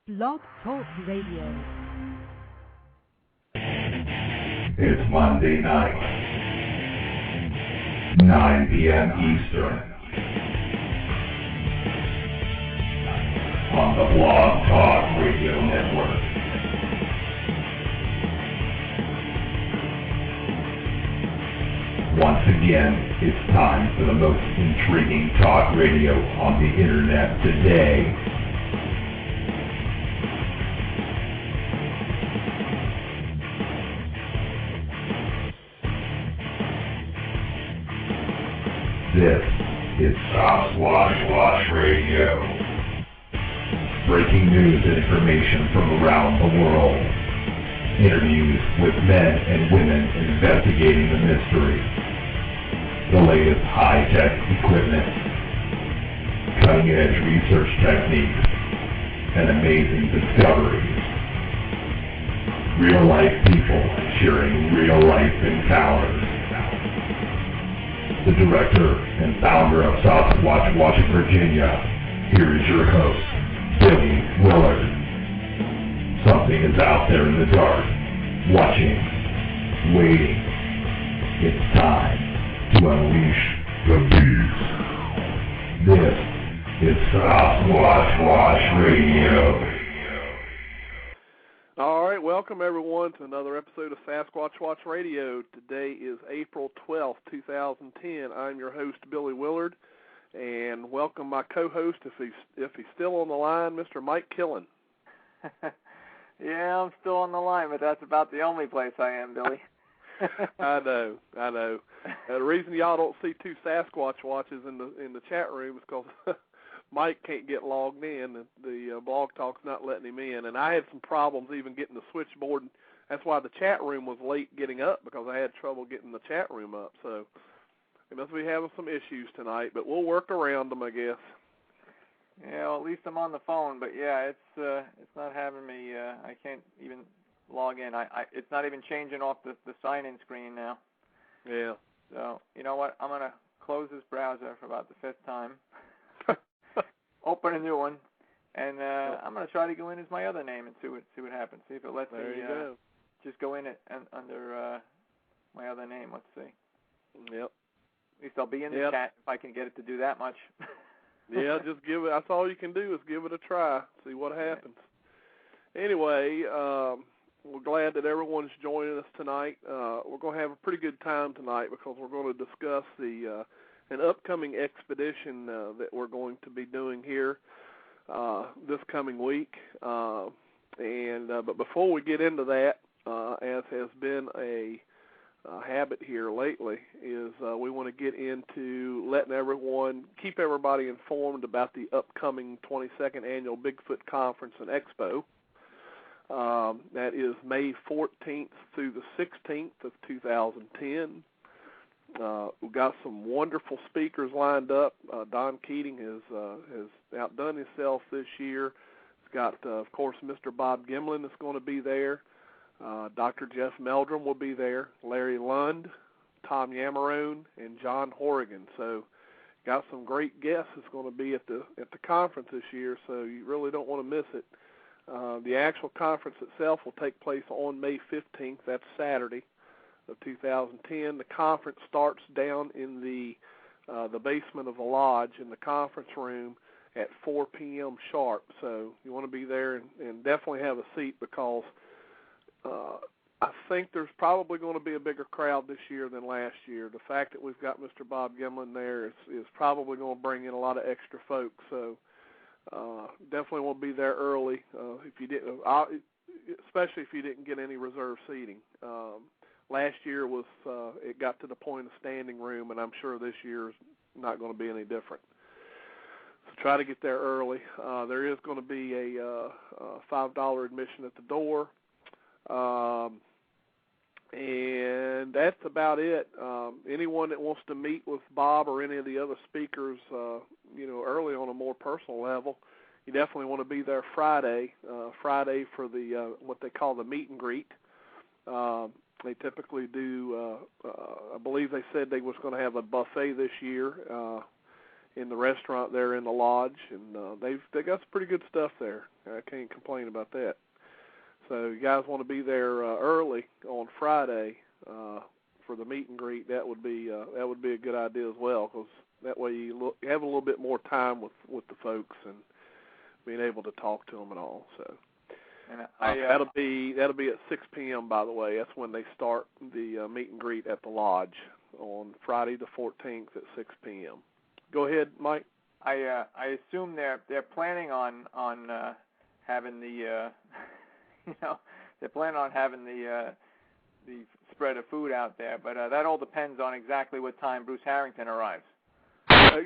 Blog Talk Radio. It's Monday night, 9 p.m. Eastern, on the Blog Talk Radio Network. Once again, it's time for the most intriguing talk radio on the internet today. This is Sasquatch Watch Radio. Breaking news and information from around the world. Interviews with men and women investigating the mystery. The latest high-tech equipment. Cutting-edge research techniques. And amazing discoveries. Real-life people sharing real-life encounters. The director and founder of Sasquatch Watch of Virginia, here is your host, Billy Willard. Something is out there in the dark, watching, waiting. It's time to unleash the beast. This is Sasquatch Watch Radio. All right, welcome everyone to another episode of Sasquatch Watch Radio. Today is April 12th, 2010. I'm your host, Billy Willard, and welcome my co-host, if he's still on the line, Mr. Mike Killen. Yeah, I'm still on the line, but that's about the only place I am, Billy. I know. The reason y'all don't see two Sasquatch watches in the chat room is because Mike can't get logged in. The Blog Talk's not letting him in, and I had some problems even getting the switchboard. That's why the chat room was late getting up, because I had trouble getting the chat room up. So we must be having some issues tonight, but we'll work around them, I guess. Yeah, well, at least I'm on the phone, but yeah, it's not having me. I can't even log in. It's not even changing off the sign-in screen now. Yeah. So you know what? I'm gonna close this browser for about the fifth time. Open a new one, and I'm going to try to go in as my other name and see what happens. See if it lets me just go in it under my other name. Let's see. Yep. At least I'll be in the chat if I can get it to do that much. Yeah, just give it. That's all you can do is give it a try. See what happens. Anyway, we're glad that everyone's joining us tonight. We're going to have a pretty good time tonight because we're going to discuss an upcoming expedition that we're going to be doing here this coming week. But before we get into that, as has been a habit here lately, is we want to get into letting keep everybody informed about the upcoming 22nd Annual Bigfoot Conference and Expo. That is May 14th through the 16th of 2010. We've got some wonderful speakers lined up. Don Keating has outdone himself this year. He's got, of course, Mr. Bob Gimlin that's going to be there. Dr. Jeff Meldrum will be there. Larry Lund, Tom Yamarone, and John Horrigan. So, got some great guests that's going to be at the conference this year. So you really don't want to miss it. The actual conference itself will take place on May 15th. That's Saturday of 2010. The conference starts down in the basement of the lodge in the conference room at 4 p.m. sharp. So you want to be there and definitely have a seat, because I think there's probably going to be a bigger crowd this year than last year. The fact that we've got Mr. Bob Gimlin there is probably going to bring in a lot of extra folks. So definitely want to be there early if you didn't, especially if you didn't get any reserved seating. Last year it got to the point of standing room, and I'm sure this year is not going to be any different. So try to get there early. There is going to be a $5 admission at the door, and that's about it. Anyone that wants to meet with Bob or any of the other speakers, early on a more personal level, you definitely want to be there Friday for the what they call the meet and greet. They typically do, I believe they said they was going to have a buffet this year, in the restaurant there in the lodge, and they got some pretty good stuff there. I can't complain about that. So you guys want to be there early on Friday for the meet and greet? That would be a good idea as well, because that way you have a little bit more time with the folks and being able to talk to them and all. So and that'll be at 6 p.m. By the way. That's when they start the meet and greet at the lodge on Friday the 14th at 6 p.m. Go ahead, Mike. I assume they're planning on having the they're planning on having the spread of food out there, but that all depends on exactly what time Bruce Harrington arrives.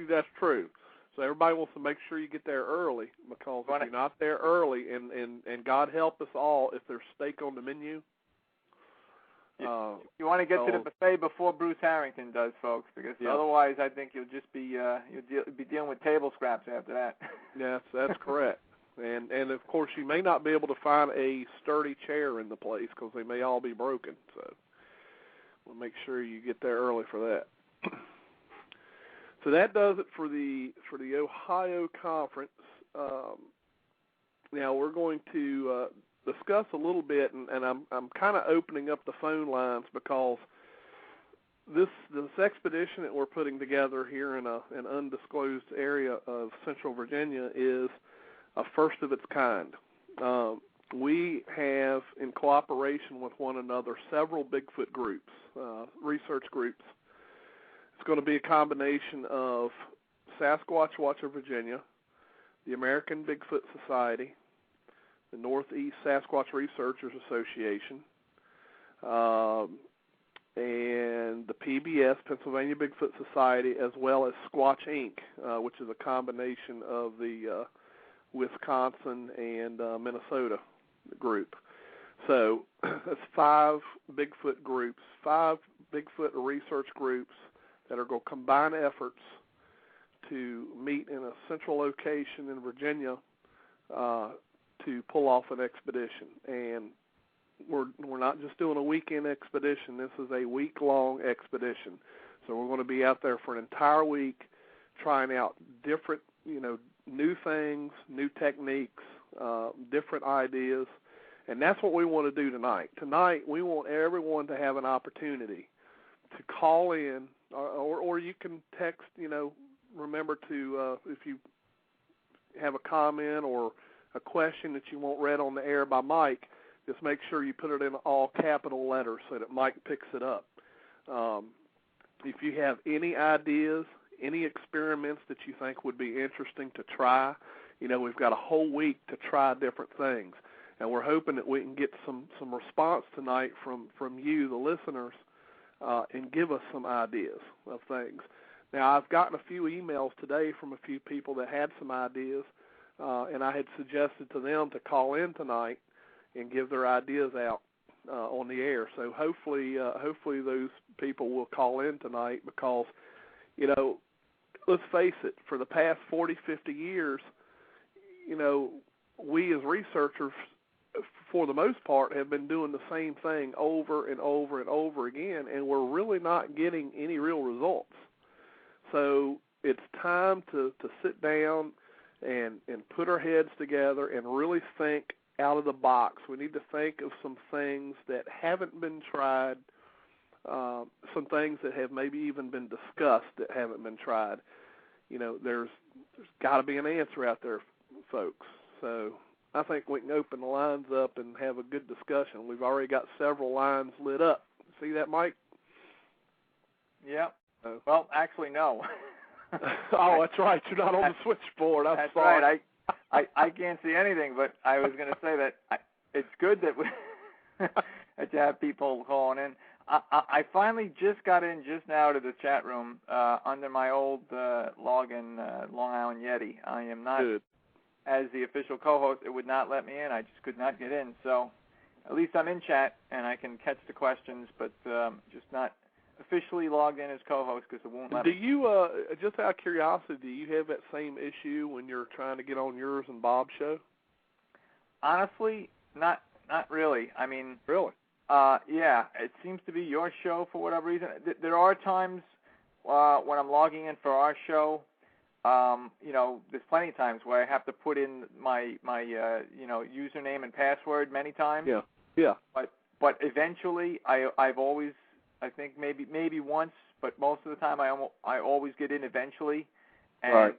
That's true. So everybody wants to make sure you get there early, because if you're not there early, and God help us all if there's steak on the menu. You want to get to the buffet before Bruce Harrington does, folks, because otherwise I think you'll just be you'll be dealing with table scraps after that. Yes, that's correct. And of course you may not be able to find a sturdy chair in the place because they may all be broken. So we'll make sure you get there early for that. So that does it for the Ohio conference. Now we're going to discuss a little bit, and I'm kind of opening up the phone lines because this expedition that we're putting together here in an undisclosed area of Central Virginia is a first of its kind. We have, in cooperation with one another, several Bigfoot groups, research groups. It's going to be a combination of Sasquatch Watch of Virginia, the American Bigfoot Society, the Northeast Sasquatch Researchers Association, and the PBS, Pennsylvania Bigfoot Society, as well as Squatch Inc., which is a combination of the Wisconsin and Minnesota group. So that's 5 Bigfoot groups, 5 Bigfoot research groups that are going to combine efforts to meet in a central location in Virginia to pull off an expedition. And we're not just doing a weekend expedition. This is a week-long expedition. So we're going to be out there for an entire week trying out different, new things, new techniques, different ideas. And that's what we want to do tonight. Tonight, we want everyone to have an opportunity to call in, or you can text, remember to, if you have a comment or a question that you want read on the air by Mike, just make sure you put it in all capital letters so that Mike picks it up. If you have any ideas, any experiments that you think would be interesting to try, we've got a whole week to try different things. And we're hoping that we can get some response tonight from you, the listeners, and give us some ideas of things. Now, I've gotten a few emails today from a few people that had some ideas, and I had suggested to them to call in tonight and give their ideas out on the air. So hopefully those people will call in tonight because, let's face it, for the past 40, 50 years, we as researchers, for the most part, have been doing the same thing over and over and over again, and we're really not getting any real results. So it's time to sit down and put our heads together and really think out of the box. We need to think of some things that haven't been tried, some things that have maybe even been discussed that haven't been tried. There's got to be an answer out there, folks. So I think we can open the lines up and have a good discussion. We've already got several lines lit up. See that, Mike? Yeah. Well, actually, no. Oh, that's right. You're not on the switchboard. That's right. I can't see anything, but I was going to say that it's good that that you have people calling in. I finally just got in just now to the chat room under my old login, Long Island Yeti. I am not, good. As the official co-host, it would not let me in. I just could not get in. So at least I'm in chat, and I can catch the questions, but just not officially logged in as co-host because it won't let me. Do you, just out of curiosity, do you have that same issue when you're trying to get on yours and Bob's show? Honestly, not really. I mean, really? Yeah, it seems to be your show for whatever reason. There are times when I'm logging in for our show, there's plenty of times where I have to put in my username and password many times. Yeah. But eventually, I've always, I think maybe once, but most of the time I always get in eventually. And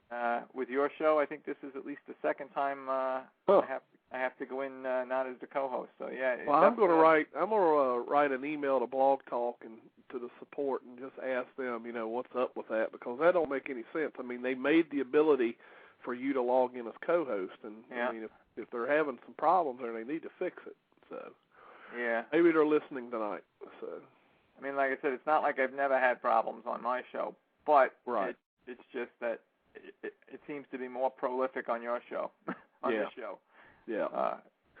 with your show, I think this is at least the second time I have to go in not as the co-host. So yeah. Well, I'm gonna write an email to Blog Talk and to the support and just ask them, what's up with that, because that don't make any sense. I mean, they made the ability for you to log in as co-host, and I mean, if they're having some problems there, they need to fix it. So yeah, maybe they're listening tonight. So I mean, like I said, it's not like I've never had problems on my show, but it's just that it seems to be more prolific on your show, on this show. Yeah.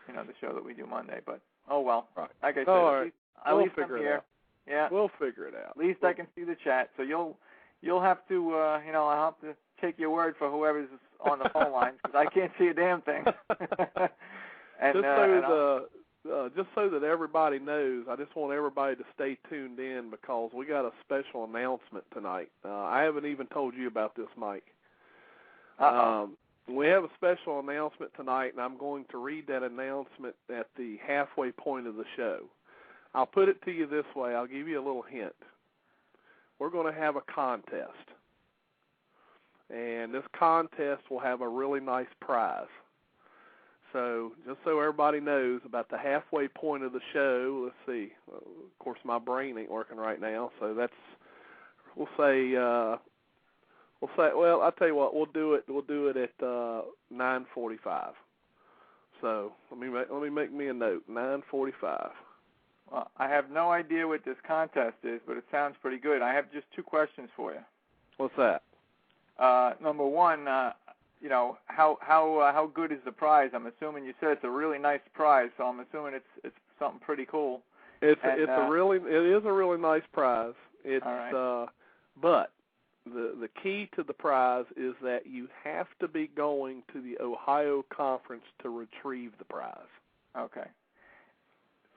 The show that we do Monday. But oh well. Right. Like I said, at least I'm here. Yeah. We'll figure it out. At least I can see the chat. So you'll have to I'll have to take your word for whoever's on the phone lines, because I can't see a damn thing. And just so that everybody knows, I just want everybody to stay tuned in, because we got a special announcement tonight. I haven't even told you about this, Mike. We have a special announcement tonight, and I'm going to read that announcement at the halfway point of the show. I'll put it to you this way. I'll give you a little hint. We're going to have a contest, and this contest will have a really nice prize. So just so everybody knows, about the halfway point of the show, let's see. Of course, my brain ain't working right now, so we'll say, well, I'll tell you what, we'll do it at 9:45. So let me make me a note, 9:45. Well, I have no idea what this contest is, but it sounds pretty good. I have just two questions for you. What's that? Number one, how good is the prize? I'm assuming you said it's a really nice prize, so I'm assuming it's something pretty cool. It is a really nice prize. It's all right. But the key to the prize is that you have to be going to the Ohio conference to retrieve the prize. Okay.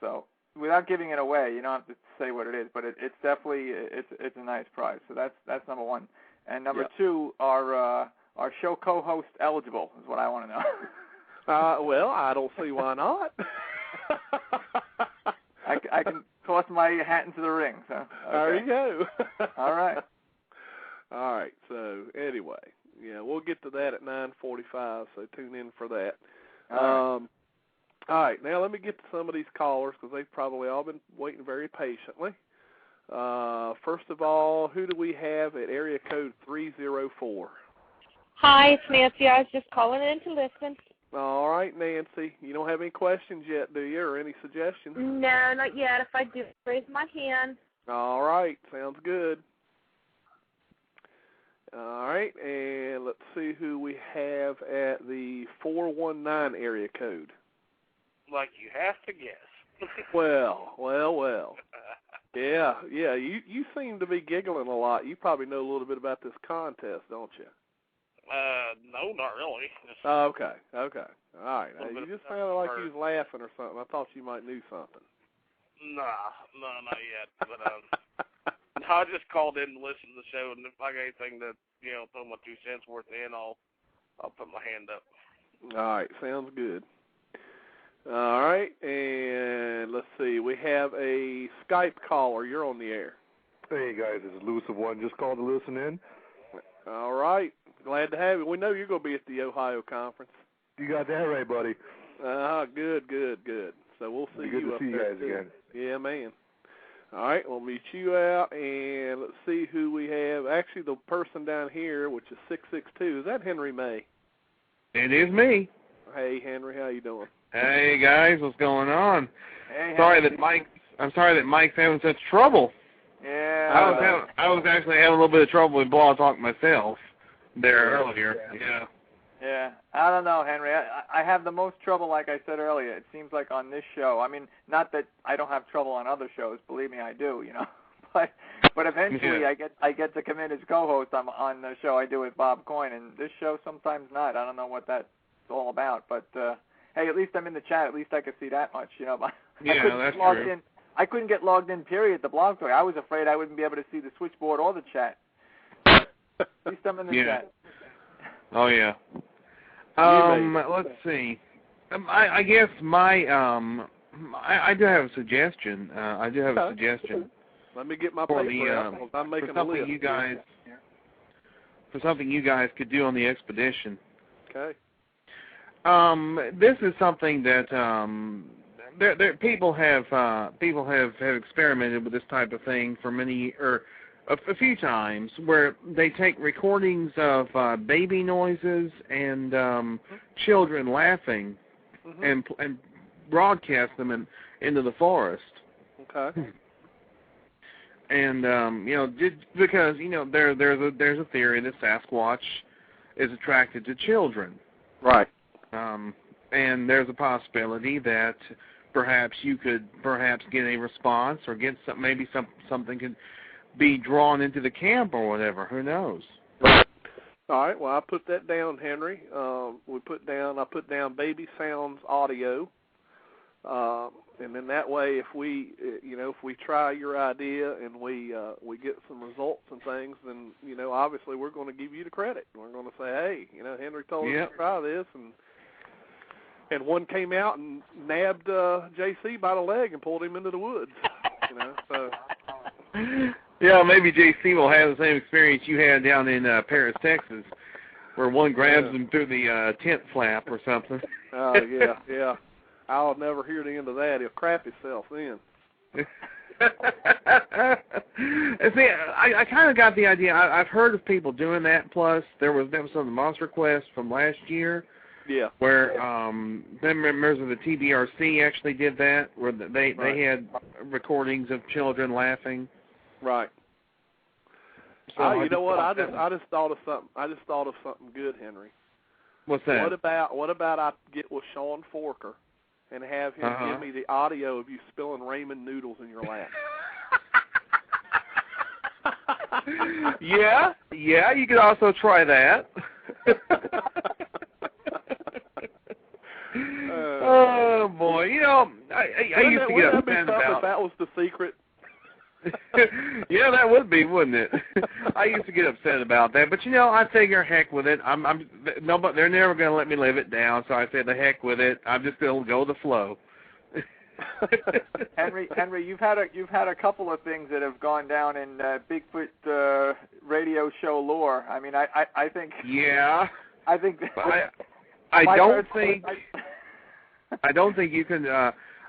So without giving it away, you don't have to say what it is, but it's definitely it's a nice prize. So that's number one. And number two, are show co-host eligible is what I want to know. Well, I don't see why not. I can toss my hat into the ring. So okay. There you go. All right. All right. So anyway, we'll get to that at 9:45. So tune in for that. All right. Now let me get to some of these callers, because they've probably all been waiting very patiently. First of all, who do we have at area code 304? Hi, it's Nancy. I was just calling in to listen. All right, Nancy. You don't have any questions yet, do you, or any suggestions? No, not yet. If I do, raise my hand. All right. Sounds good. All right, and let's see who we have at the 419 area code. Like you have to guess. Well. Yeah, you seem to be giggling a lot. You probably know a little bit about this contest, don't you? No, not really. Okay. All right. You just sounded like you was laughing or something. I thought you might knew something. Nah, not yet. But no, I just called in to listen to the show, and if I got anything to, throw my 2 cents worth in, I'll put my hand up. All right, sounds good. All right, and let's see. We have a Skype caller. You're on the air. Hey, guys, this is Elusive One. Just called to listen in. All right. Glad to have you. We know you're going to be at the Ohio conference. You got that right, buddy. Good. So we'll see you up there. Good to see you guys again. Yeah, man. All right, we'll meet you out, and let's see who we have. Actually, the person down here, which is 662, is that Henry May? It is me. Hey, Henry, how you doing? Hey, guys, what's going on? Hey, I'm sorry that Mike's having such trouble. Yeah. I was actually having a little bit of trouble with Blog Talk myself there earlier. Yeah. I don't know, Henry. I have the most trouble, like I said earlier. It seems like on this show. I mean, not that I don't have trouble on other shows. Believe me, I do. But eventually, I get to come in as co-host on the show I do with Bob Coyne, and this show sometimes not. I don't know what that's all about. But hey, at least I'm in the chat. At least I could see that much. That's true. I couldn't get logged in, period, to Blog Talk. I was afraid I wouldn't be able to see the switchboard or the chat. At least I'm in the chat. Oh yeah. Let's see. I guess my I do have a suggestion. Let me get my for paper out. I'm making for something a list. For something you guys could do on the expedition. Okay. This is something that people have experimented with this type of thing for a few times, where they take recordings of baby noises and children laughing, and broadcast them into the forest. Okay. And just because there's a theory that Sasquatch is attracted to children. Right. And there's a possibility that perhaps you could get a response, or get something could be drawn into the camp or whatever. Who knows? Right. All right. Well, I put that down, Henry. I put down baby sounds audio, and then that way, if we try your idea and we get some results and things, then obviously we're going to give you the credit. We're going to say, hey, Henry told us to try this, and one came out and nabbed JC by the leg and pulled him into the woods. So. Yeah, maybe JC will have the same experience you had down in Paris, Texas, where one grabs him through the tent flap or something. Oh, yeah. I'll never hear the end of that. He'll crap himself then. See, I kind of got the idea. I've heard of people doing that. Plus, there was some Monster Quest from last year. Yeah. Where members of the TBRC actually did that, where they had recordings of children laughing. Right. So you know what? I just thought of something. I just thought of something good, Henry. What's that? What about I get with Sean Forker and have him give me the audio of you spilling ramen noodles in your lap? Yeah, you could also try that. Oh boy, I used to get upset about. If that was the secret. Yeah, that would be, wouldn't it? I used to get upset about that, but I figure heck with it. But they're never going to let me live it down, so I said the heck with it. I'm just going to go with the flow. Henry, you've had a couple of things that have gone down in Bigfoot radio show lore. I mean, I think. Yeah. I think. I don't think you can.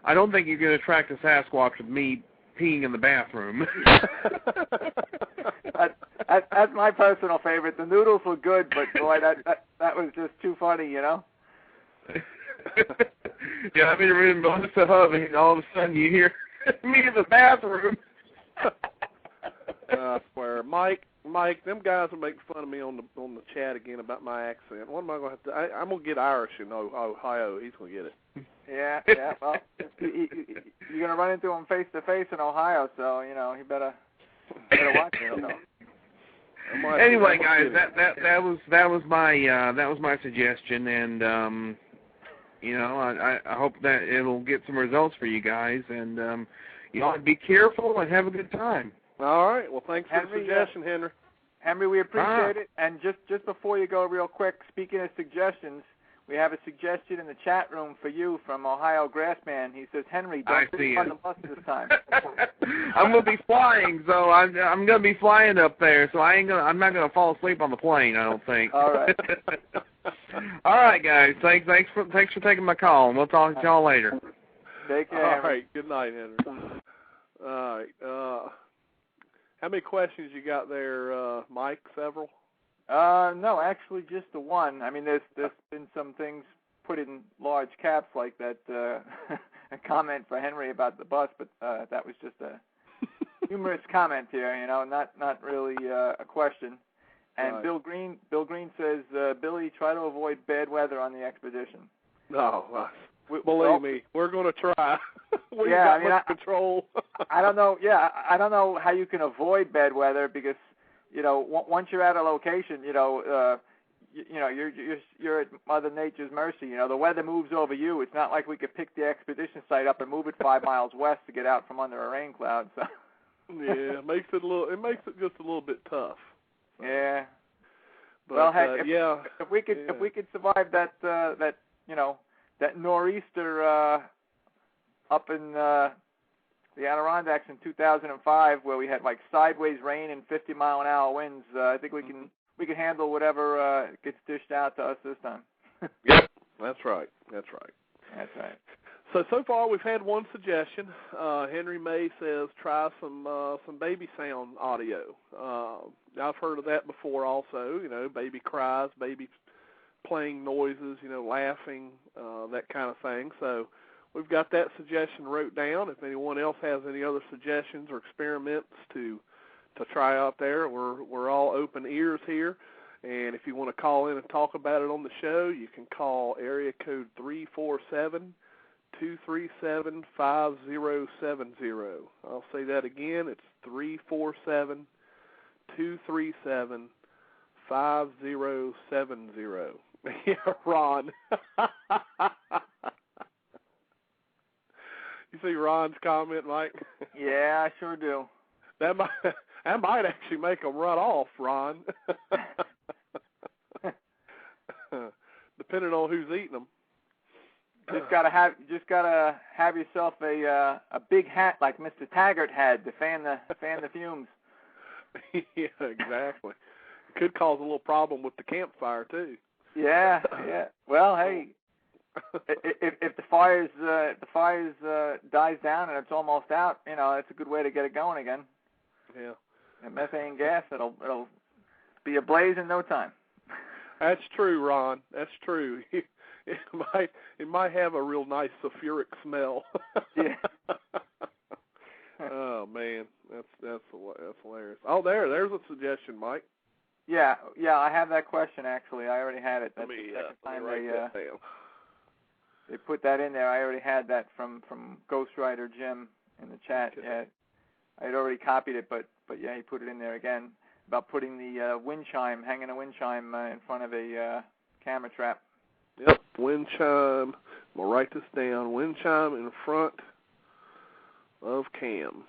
I don't think you can attract a Sasquatch with me peeing in the bathroom. That's my personal favorite. The noodles were good, but boy, that was just too funny, Yeah, I mean, we're in the hub, and all of a sudden you hear me in the bathroom. I swear, Mike, them guys will make fun of me on the chat again about my accent. What am I going to have to? I'm going to get Irish in Ohio. He's going to get it. Yeah. Well, you're going to run into him face to face in Ohio, so you better watch it. Anyway, guys, that was my suggestion, and I hope that it'll get some results for you guys, and be careful and have a good time. All right. Well, thanks for the suggestion, Henry. Henry, we appreciate it. And just before you go, real quick, speaking of suggestions, we have a suggestion in the chat room for you from Ohio Grassman. He says, Henry, don't sleep on the bus this time. I'm going to be flying, so I'm going to be flying up there, so I'm not going to fall asleep on the plane, I don't think. All right. All right, guys. Thanks for taking my call, and we'll talk to y'all later. Take care. All right. Good night, Henry. All right. How many questions you got there, Mike? Several? No, actually just the one. I mean, there's been some things put in large caps like that, a comment for Henry about the bus, but that was just a humorous comment here, not really a question. And right. Bill Green says, Billy, try to avoid bad weather on the expedition. No, believe me, we're going to try. We got much control. I don't know. Yeah, I don't know how you can avoid bad weather because once you're at a location, you're at Mother Nature's mercy. The weather moves over you. It's not like we could pick the expedition site up and move it 5 miles west to get out from under a rain cloud. So. Yeah, it makes it just a little bit tough. Yeah. But, well, heck, if we could survive that that nor'easter up in the Adirondacks in 2005, where we had like sideways rain and 50-mile-an-hour winds, I think we can handle whatever gets dished out to us this time. Yep, that's right. That's right. So far we've had one suggestion. Henry May says try some baby sound audio. I've heard of that before also. Baby cries, baby playing noises, laughing, that kind of thing. So we've got that suggestion wrote down. If anyone else has any other suggestions or experiments to try out there, we're all open ears here. And if you want to call in and talk about it on the show, you can call area code 347-237-5070. I'll say that again. It's 347-237-5070. Yeah, Ron. You see Ron's comment, Mike? Yeah, I sure do. That might actually make them run off, Ron. Depending on who's eating them. Just gotta have yourself a big hat like Mr. Taggart had to fan the fumes. Yeah, exactly. It could cause a little problem with the campfire too. Yeah. Well, hey, if the fires dies down and it's almost out, that's a good way to get it going again. Yeah. And methane gas, it'll be ablaze in no time. That's true, Ron. That's true. It might have a real nice sulfuric smell. Yeah. Oh man, that's hilarious. Oh, there's a suggestion, Mike. Yeah. I have that question actually. I already had it. That's let me the write that down. They put that in there. I already had that from Ghostwriter Jim in the chat. Okay. Yeah, I had already copied it, but yeah, he put it in there again about putting the hanging a wind chime in front of a camera trap. Yep, wind chime. I'm going to write this down. Wind chime in front of cam.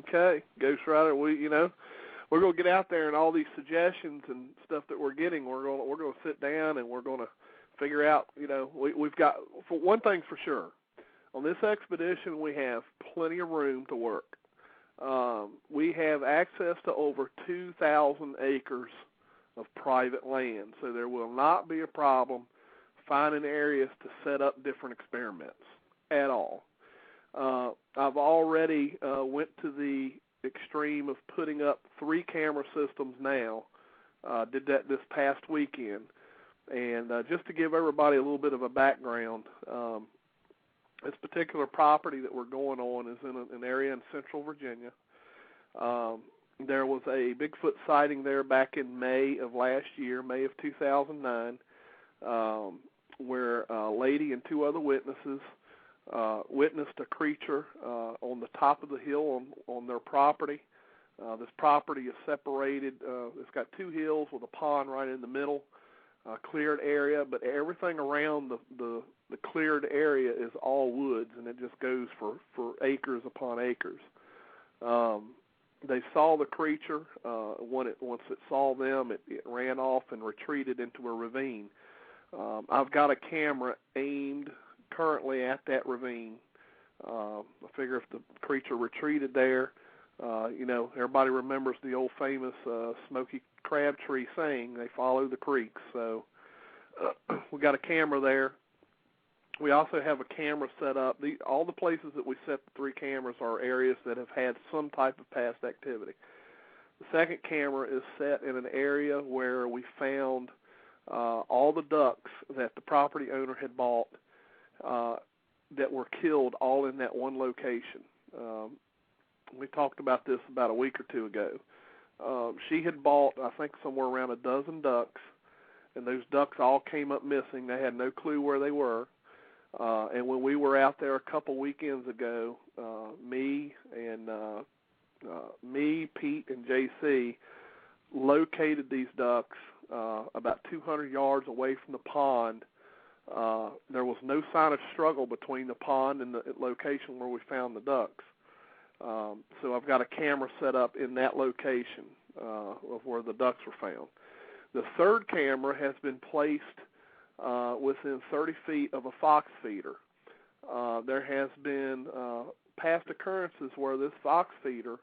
Okay, Ghostwriter, we're going to get out there and all these suggestions and stuff that we're getting, we're going to sit down and we're going to figure out, we've got, for one thing for sure, on this expedition we have plenty of room to work. We have access to over 2,000 acres of private land, so there will not be a problem finding areas to set up different experiments at all. I've already went to the extreme of putting up 3 camera systems now. Did that this past weekend. And just to give everybody a little bit of a background, this particular property that we're going on is in an area in central Virginia. There was a Bigfoot sighting there back in May of last year, May of 2009, where a lady and 2 other witnesses witnessed a creature on the top of the hill on their property. This property is separated. It's got 2 hills with a pond right in the middle, cleared area, but everything around the cleared area is all woods, and it just goes for acres upon acres. They saw the creature. Once it saw them, it ran off and retreated into a ravine. I've got a camera aimed currently at that ravine. I figure if the creature retreated there, everybody remembers the old famous Smoky Crabtree saying, they follow the creeks. So we got a camera there. We also have a camera set up. All the places that we set the 3 cameras are areas that have had some type of past activity. The second camera is set in an area where we found all the ducks that the property owner had bought that were killed all in that one location. We talked about this about a week or 2 ago. She had bought, I think, somewhere around a dozen ducks, and those ducks all came up missing. They had no clue where they were. And when we were out there a couple weekends ago, me, Pete, and JC located these ducks about 200 yards away from the pond. There was no sign of struggle between the pond and the location where we found the ducks. So I've got a camera set up in that location of where the ducks were found. The third camera has been placed within 30 feet of a fox feeder. There has been past occurrences where this fox feeder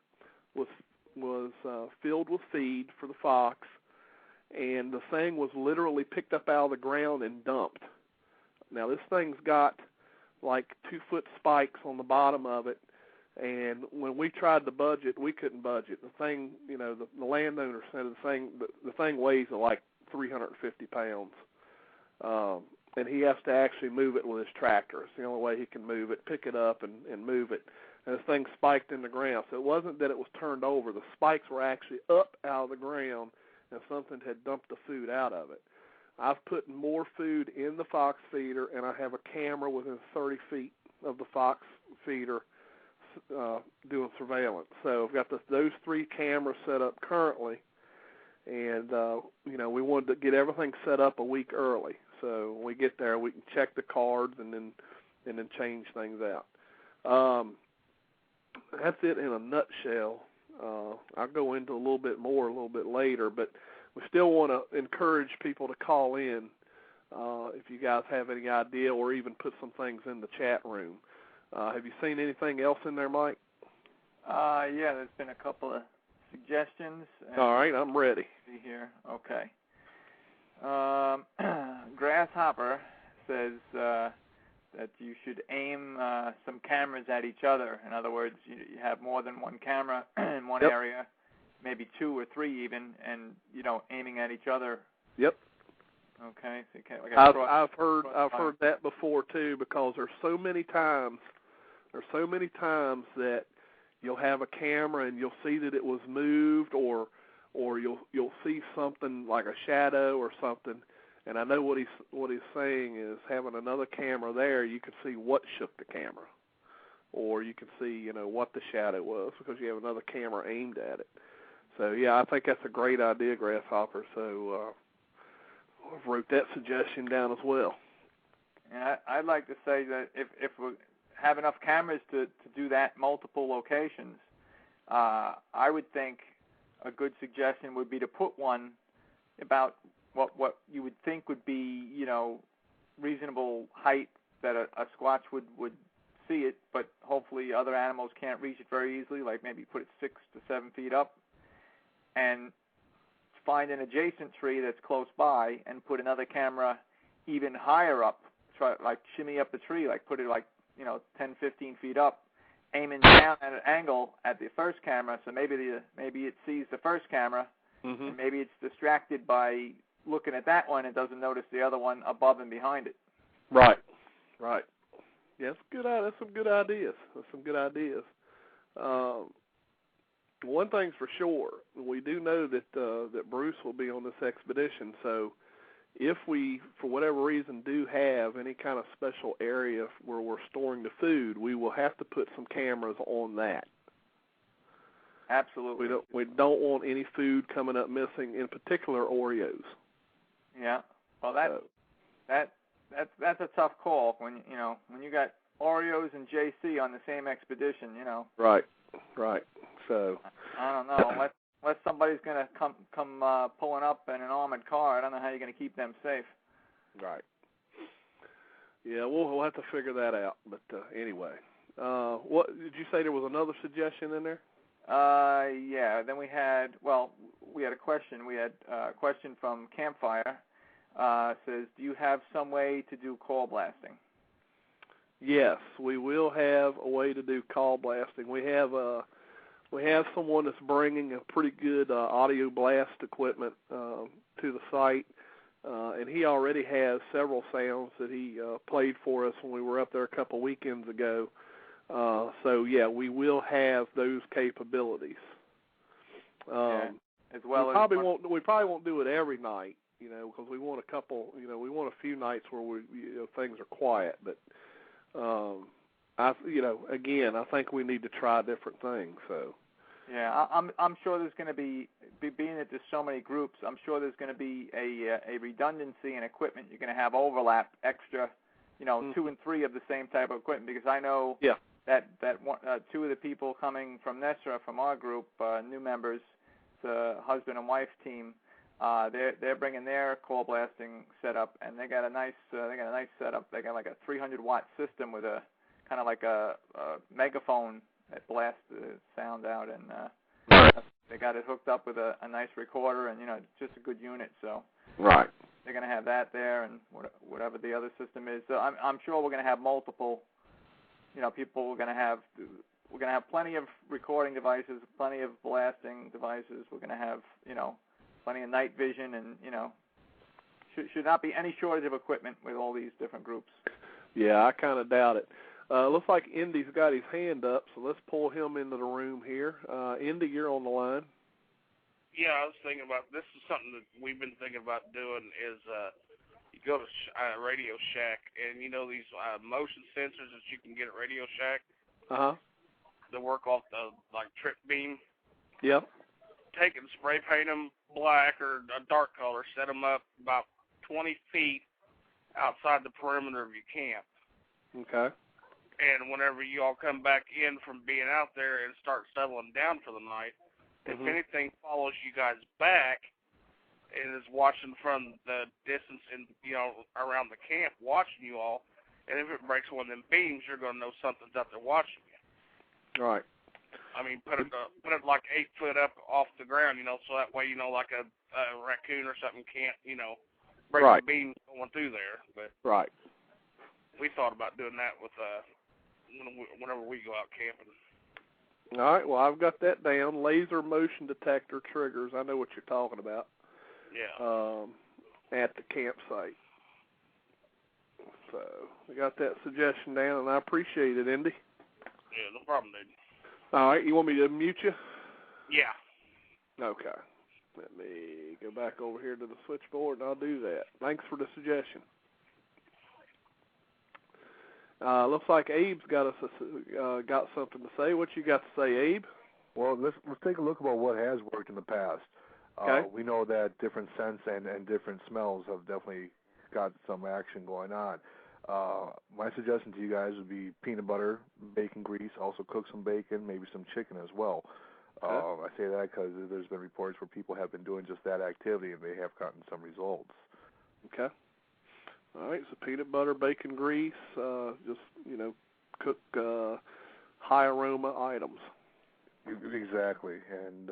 was filled with feed for the fox, and the thing was literally picked up out of the ground and dumped. Now, this thing's got like 2-foot spikes on the bottom of it, and when we tried to budget, we couldn't budget. The thing, the landowner said the thing weighs like 350 pounds, and he has to actually move it with his tractor. It's the only way he can move it, pick it up and move it. And this thing spiked in the ground. So it wasn't that it was turned over. The spikes were actually up out of the ground, and something had dumped the food out of it. I've put more food in the fox feeder, and I have a camera within 30 feet of the fox feeder doing surveillance. So I've got those 3 cameras set up currently, and we wanted to get everything set up a week early. So when we get there, we can check the cards and then change things out. That's it in a nutshell. I'll go into a little bit more a little bit later, but we still want to encourage people to call in if you guys have any idea, or even put some things in the chat room. Have you seen anything else in there, Mike? Yeah, there's been a couple of suggestions. All right, I'm ready. See here. Okay. Grasshopper says that you should aim some cameras at each other. In other words, you have more than one camera in one area, maybe 2 or 3 even, and aiming at each other. Yep. Okay. So I've heard that before too, because there's so many times that you'll have a camera and you'll see that it was moved, or you'll see something like a shadow or something. And I know what he's saying is, having another camera there, you can see what shook the camera, or you can see what the shadow was, because you have another camera aimed at it. So yeah, I think that's a great idea, Grasshopper. So I wrote that suggestion down as well. And I'd like to say that if we have enough cameras to do that multiple locations, I would think a good suggestion would be to put one about what you would think would be, reasonable height that a Squatch would see it, but hopefully other animals can't reach it very easily, like maybe put it 6 to 7 feet up, and find an adjacent tree that's close by and put another camera even higher up, try like shimmy up the tree, like put it 10, 15 feet up, aiming down at an angle at the first camera, so maybe it sees the first camera, and maybe it's distracted by looking at that one and doesn't notice the other one above and behind it. Right. Yeah, that's some good ideas. One thing's for sure, we do know that Bruce will be on this expedition, so if we, for whatever reason, do have any kind of special area where we're storing the food, we will have to put some cameras on that. Absolutely. We don't want any food coming up missing, in particular Oreos. Yeah. Well, that's a tough call when you got Oreos and JC on the same expedition. Right. So I don't know. Unless somebody's going to come pulling up in an armored car, I don't know how you're going to keep them safe. Right. Yeah, we'll have to figure that out. But anyway, what did you say? There was another suggestion in there? Yeah. Then we had a question. We had a question from Campfire. Says, do you have some way to do call blasting? Yes, we will have a way to do call blasting. We have someone that's bringing a pretty good audio blast equipment to the site, and he already has several sounds that he played for us when we were up there a couple weekends ago. So yeah, we will have those capabilities. As well we probably won't do it every night, because we want a couple. We want a few nights where things are quiet. But again, I think we need to try different things. So yeah, I'm sure there's going to be being that there's so many groups. I'm sure there's going to be a redundancy in equipment. You're going to have overlap, extra, 2 and 3 of the same type of equipment, because I know that 2 of the people coming from NESRA from our group, new members, the husband and wife team, they're bringing their call blasting setup, and they got a nice setup. They got like a 300-watt system with a kind of like a megaphone that blasts the sound out, and they got it hooked up with a nice recorder, and just a good unit. So right, they're going to have that there, and whatever the other system is. So I'm sure we're going to have multiple. People we're going to have plenty of recording devices, plenty of blasting devices. We're going to have plenty of night vision, and should not be any shortage of equipment with all these different groups. Yeah, I kind of doubt it. Looks like Indy's got his hand up, so let's pull him into the room here. Indy, you're on the line. Yeah, I was thinking about, this is something that we've been thinking about doing is you go to Radio Shack, and these motion sensors that you can get at Radio Shack that work off the trip beam. Yep. Take and spray paint them black or a dark color, set them up about 20 feet outside the perimeter of your camp. Okay. And whenever you all come back in from being out there and start settling down for the night, if anything follows you guys back and is watching from the distance and around the camp watching you all, and if it breaks one of them beams, you're going to know something's out there watching you. Right. I mean, put it like 8 foot up off the ground, so that way like a raccoon or something can't break the beam going through there. But right. We thought about doing that with whenever we go out camping. All right, well, I've got that down. Laser motion detector triggers. I know what you're talking about. Yeah. At the campsite. So we got that suggestion down, and I appreciate it, Indy. Yeah, no problem, dude. All right, you want me to mute you? Yeah. Okay. Let me go back over here to the switchboard, and I'll do that. Thanks for the suggestion. Looks like Abe's got something to say. What you got to say, Abe? Well, let's take a look about what has worked in the past. Okay. We know that different scents and different smells have definitely got some action going on. My suggestion to you guys would be peanut butter, bacon grease, also cook some bacon, maybe some chicken as well. Okay. I say that because there's been reports where people have been doing just that activity and they have gotten some results. Okay. All right, so peanut butter, bacon grease, just, cook high aroma items. Exactly. And,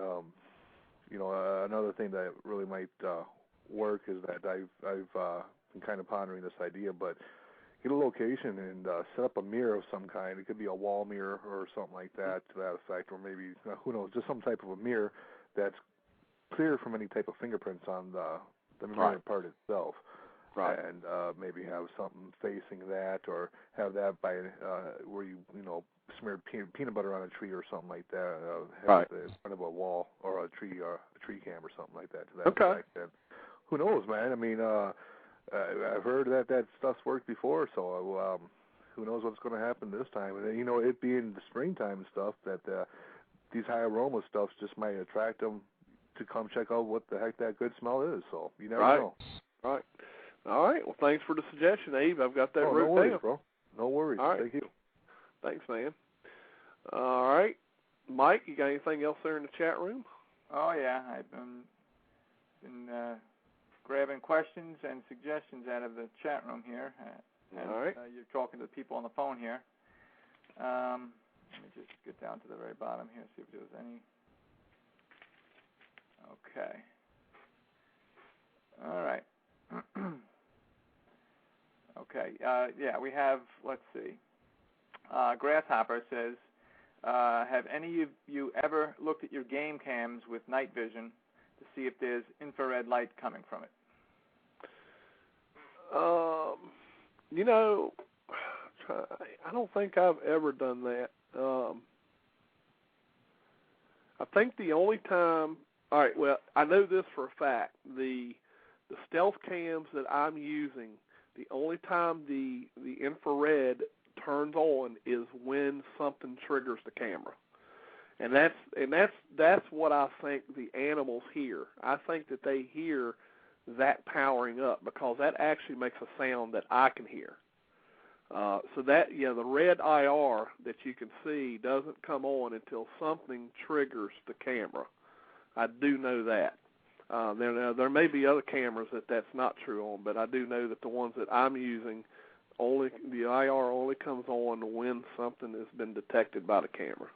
another thing that really might work is that I've been kind of pondering this idea, but get a location and set up a mirror of some kind. It could be a wall mirror or something like that to that effect, or maybe, who knows, just some type of a mirror that's clear from any type of fingerprints on the mirror part itself. Right. And maybe have something facing that, or have that by where you smear peanut butter on a tree or something like that. Have it in front of a wall or a tree cam or something like that. To that effect. And who knows, man? I mean, I've heard that stuff's worked before, so who knows what's going to happen this time? And it being the springtime and stuff, that these high aroma stuffs just might attract them to come check out what the heck that good smell is. So you never know. Right. All right. Well, thanks for the suggestion, Abe. I've got that wrote no worries, down. Bro. No worries. All right. Thank you. Thanks, man. All right. Mike, you got anything else there in the chat room? Oh, yeah. I've been grabbing questions and suggestions out of the chat room here. All right. You're talking to the people on the phone here. Let me just get down to the very bottom here, see if there's any. Okay. All right. Okay. We have, let's see. Grasshopper says, have any of you ever looked at your game cams with night vision to see if there's infrared light coming from it? I don't think I've ever done that. I think the only time, all right, well, I know this for a fact. The stealth cams that I'm using, the only time the infrared turns on is when something triggers the camera. And that's what I think the animals hear. I think that they hear that powering up because that actually makes a sound that I can hear. So that, the red IR that you can see doesn't come on until something triggers the camera. I do know that. There may be other cameras that's not true on, but I do know that the ones that I'm using, the IR only comes on when something has been detected by the camera.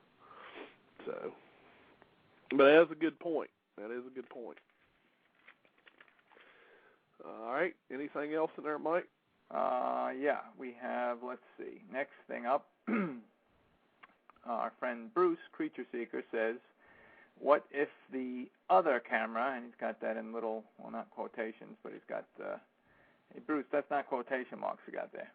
So, but that is a good point. That is a good point. All right. Anything else in there, Mike? Yeah, we have, let's see, next thing up, our friend Bruce, Creature Seeker, says, what if the other camera, and he's got that in little, well, not quotations, but he's got, hey, Bruce, that's not quotation marks you got there.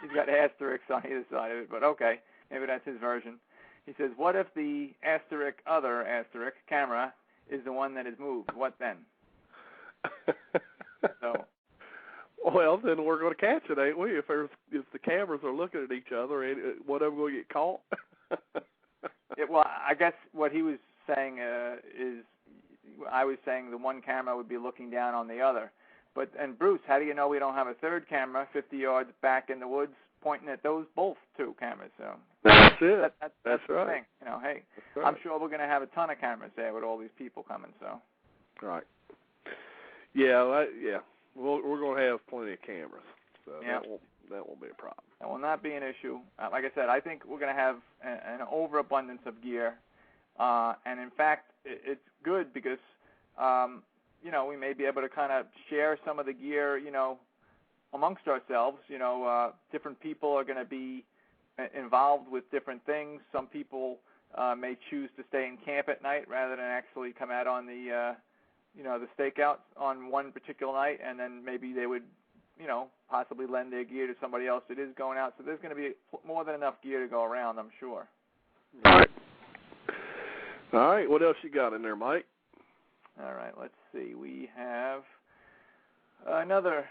He's got asterisks on either side of it, but okay, maybe that's his version. He says, what if the other asterisk camera is the one that is moved? What then? So, well, then we're going to catch it, ain't we? If the cameras are looking at each other, ain't one of them going to get caught? Well, I guess what he was saying is, I was saying the one camera would be looking down on the other. And Bruce, how do you know we don't have a third camera 50 yards back in the woods pointing at those both two cameras? So that's it. That's right. The thing. You know, hey, right. I'm sure we're going to have a ton of cameras there with all these people coming. So. Right. Yeah. We're going to have plenty of cameras, so that won't be a problem. That will not be an issue. Like I said, I think we're going to have an overabundance of gear, and in fact, it's good because we may be able to kind of share some of the gear, amongst ourselves. Different people are going to be involved with different things. Some people may choose to stay in camp at night rather than actually come out on the stakeout on one particular night, and then maybe they would, possibly lend their gear to somebody else that is going out. So there's going to be more than enough gear to go around, I'm sure. All right. What else you got in there, Mike? All right. Let's see. We have another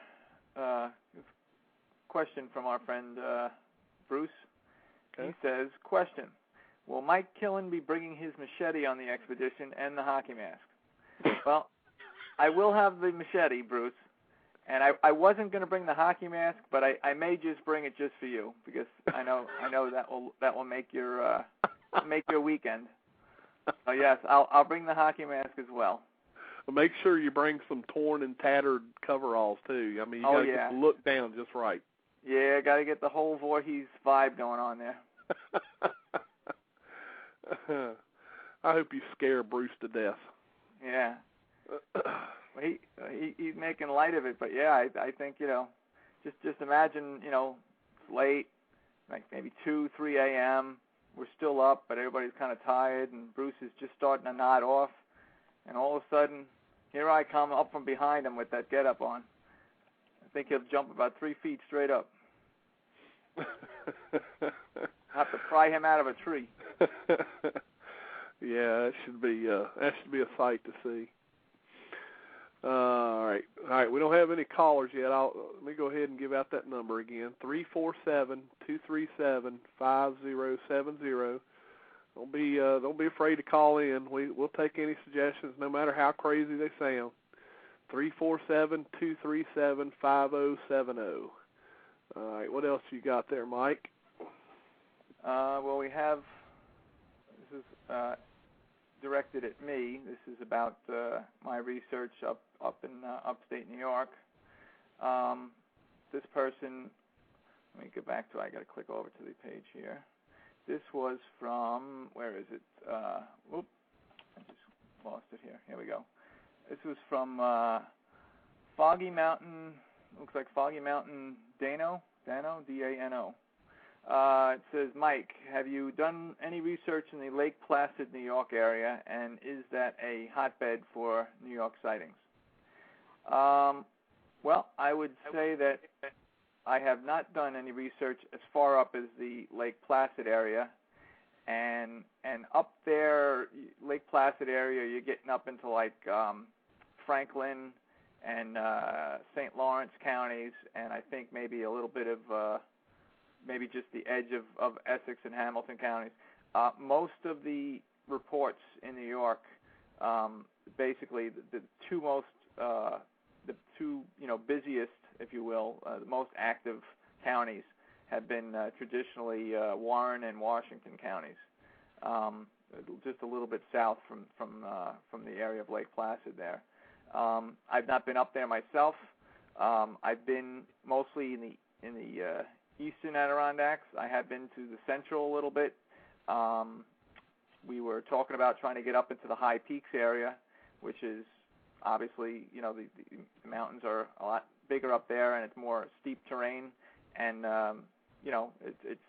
question from our friend Bruce. Okay. He says, question, will Mike Killen be bringing his machete on the expedition and the hockey mask? Well, I will have the machete, Bruce, and I wasn't going to bring the hockey mask, but I may just bring it just for you because I know that will make your weekend. So yes, I'll bring the hockey mask as well. Well, make sure you bring some torn and tattered coveralls too. I mean, you got to get the look down just right. Yeah, got to get the whole Voorhees vibe going on there. I hope you scare Bruce to death. Yeah. Well, he's making light of it, but yeah, I think just imagine it's late, like maybe 2, 3 a.m. We're still up, but everybody's kind of tired, and Bruce is just starting to nod off, and all of a sudden, here I come up from behind him with that get-up on. I think he'll jump about 3 feet straight up. I have to pry him out of a tree. Yeah, that should be a sight to see. All right. We don't have any callers yet. Let me go ahead and give out that number again: 347-237-5070. Don't be afraid to call in. We'll take any suggestions, no matter how crazy they sound. 347-237-5070. All right. What else you got there, Mike? Well, we have. This is directed at me. This is about my research up in upstate New York. This person, let me get back to it. I got to click over to the page here. This was from, where is it? I just lost it here. Here we go. This was from Foggy Mountain, looks like Foggy Mountain Dano, D-A-N-O. It says, Mike, have you done any research in the Lake Placid, New York area, and is that a hotbed for New York sightings? Well, I would say that I have not done any research as far up as the Lake Placid area, and up there, Lake Placid area, you're getting up into like Franklin and St. Lawrence counties, and I think maybe a little bit of maybe just the edge of Essex and Hamilton counties. Most of the reports in New York, basically the two most, busiest, if you will, the most active counties have been traditionally Warren and Washington counties. just a little bit south from the area of Lake Placid there. I've not been up there myself. I've been mostly in the eastern Adirondacks. I have been to the central a little bit. We were talking about trying to get up into the High Peaks area, which is obviously, you know, the mountains are a lot bigger up there, and it's more steep terrain, and you know, it's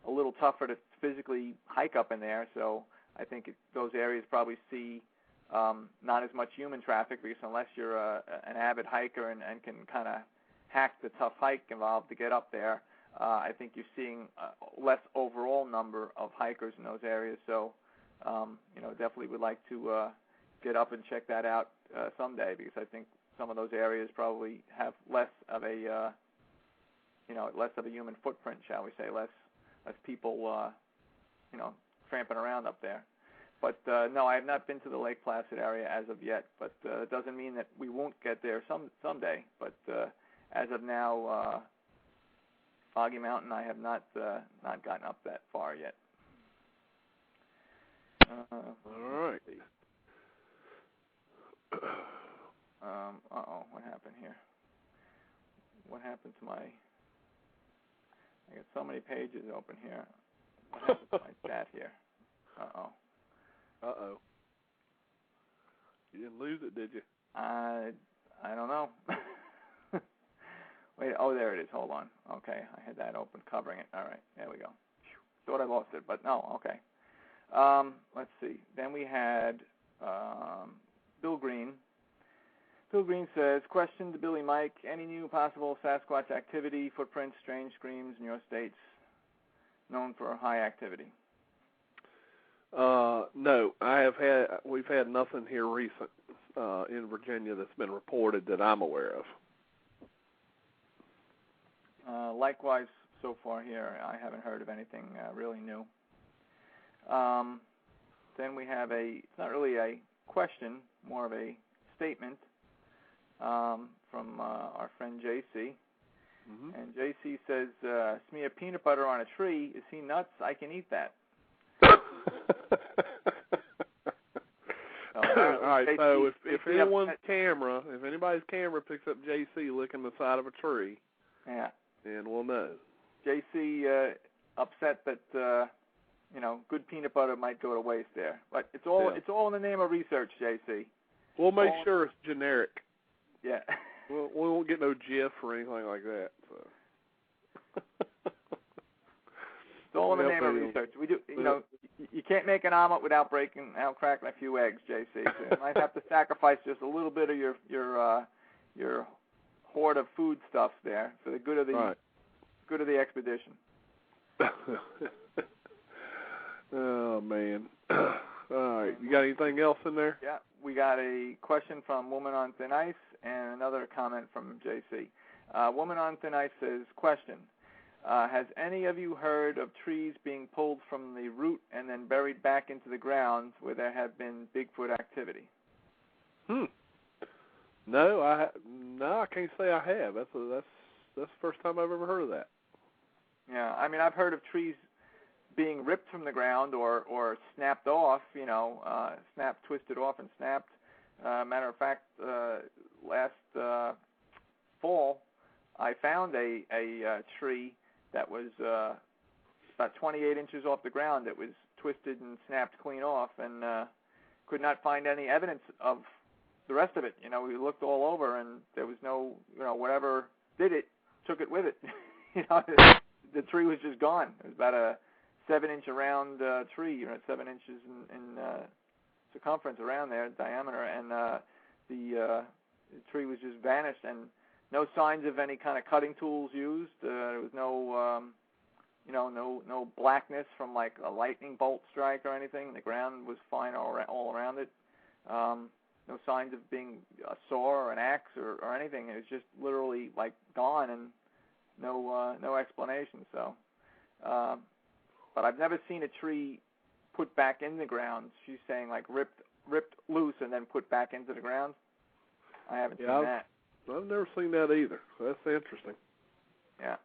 a little tougher to physically hike up in there. So I think those areas probably see not as much human traffic, because unless you're an avid hiker and can kind of hack the tough hike involved to get up there, I think you're seeing less overall number of hikers in those areas. So, you know, definitely would like to get up and check that out someday, because I think some of those areas probably have less of a, you know, less of a human footprint, shall we say, less people, you know, tramping around up there. But no, I have not been to the Lake Placid area as of yet. But it doesn't mean that we won't get there someday. But as of now, Foggy Mountain, I have not gotten up that far yet. All right. What happened here? What happened to my? I got so many pages open here. What happened to my chat here? Uh-oh. You didn't lose it, did you? I don't know. Wait, oh, there it is. Hold on. Okay, I had that open, covering it. All right, there we go. Thought I lost it, but no, okay. Let's see. Then we had Bill Green. Bill Green says, question to Billy Mike, any new possible Sasquatch activity, footprints, strange screams in your states known for high activity? No, we've had nothing here recent in Virginia that's been reported that I'm aware of. Likewise, so far here, I haven't heard of anything really new. Then we have it's not really a question, more of a statement from our friend JC. Mm-hmm. And JC says, smear peanut butter on a tree. Is he nuts? I can eat that. All right, so if anybody's camera picks up JC licking the side of a tree, yeah, then we'll know. JC upset that you know, good peanut butter might go to waste there, but it's all in the name of research, JC. We'll make sure it's generic. Yeah. We won't get no GIF or anything like that. So. It's all in the name of research. We do, you know, you can't make an omelet without cracking a few eggs, JC. So you might have to sacrifice just a little bit of your hoard of foodstuffs there for the good of the expedition. Oh man! All right, you got anything else in there? Yeah, we got a question from Woman on Thin Ice and another comment from JC. Woman on Thin Ice says, question. Has any of you heard of trees being pulled from the root and then buried back into the ground where there have been Bigfoot activity? No, I can't say I have. That's the first time I've ever heard of that. Yeah, I mean, I've heard of trees being ripped from the ground or snapped off, you know, twisted off and snapped. Matter of fact, last fall, I found a tree that was about 28 inches off the ground that was twisted and snapped clean off, and could not find any evidence of the rest of it. You know, we looked all over, and there was no, you know, whatever did it, took it with it. You know, the tree was just gone. It was about a 7-inch around tree, you know, 7 inches in circumference around there, diameter, and the tree was just vanished, and no signs of any kind of cutting tools used. There was no, you know, no blackness from like a lightning bolt strike or anything. The ground was fine all around it. No signs of being a saw or an axe or anything. It was just literally like gone, and no explanation. So, but I've never seen a tree put back in the ground. She's saying like ripped loose and then put back into the ground. I haven't seen that. I've never seen that either. So that's interesting. Yeah.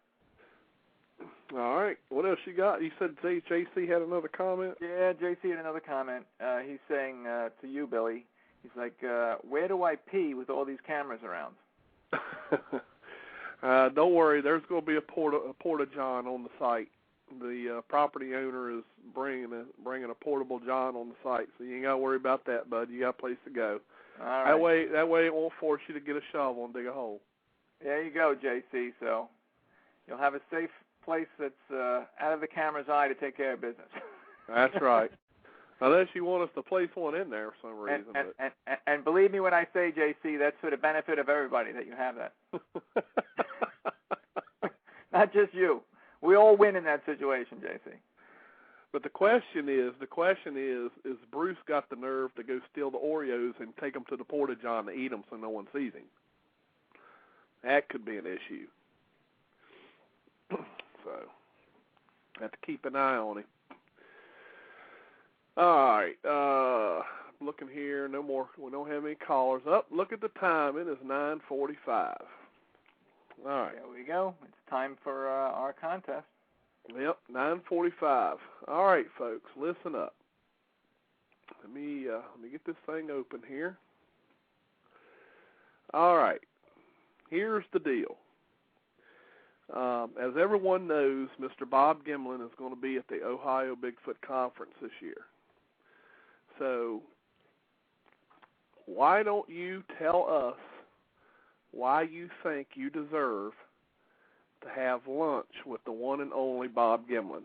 All right. What else you got? You said JC had another comment? Yeah, JC had another comment. He's saying to you, Billy, he's like, where do I pee with all these cameras around? Don't worry. There's going to be a porta-john on the site. The property owner is bringing a portable john on the site, so you ain't got to worry about that, bud. You got a place to go. All right. That way it won't force you to get a shovel and dig a hole. There you go, JC. So you'll have a safe place that's out of the camera's eye to take care of business. That's right. Unless you want us to place one in there for some reason. And believe me when I say, JC, that's for the benefit of everybody that you have that. Not just you. We all win in that situation, JC. But the question is, Bruce got the nerve to go steal the Oreos and take them to the porta-john to eat them so no one sees him? That could be an issue. So, have to keep an eye on him. All right. Looking here, no more. We don't have any callers. Look at the time. It is 9:45. All right. There we go. It's time for our contest. Yep, 9:45. All right, folks, listen up. Let me get this thing open here. All right. Here's the deal. As everyone knows, Mr. Bob Gimlin is going to be at the Ohio Bigfoot Conference this year. So why don't you tell us why you think you deserve to have lunch with the one and only Bob Gimlin?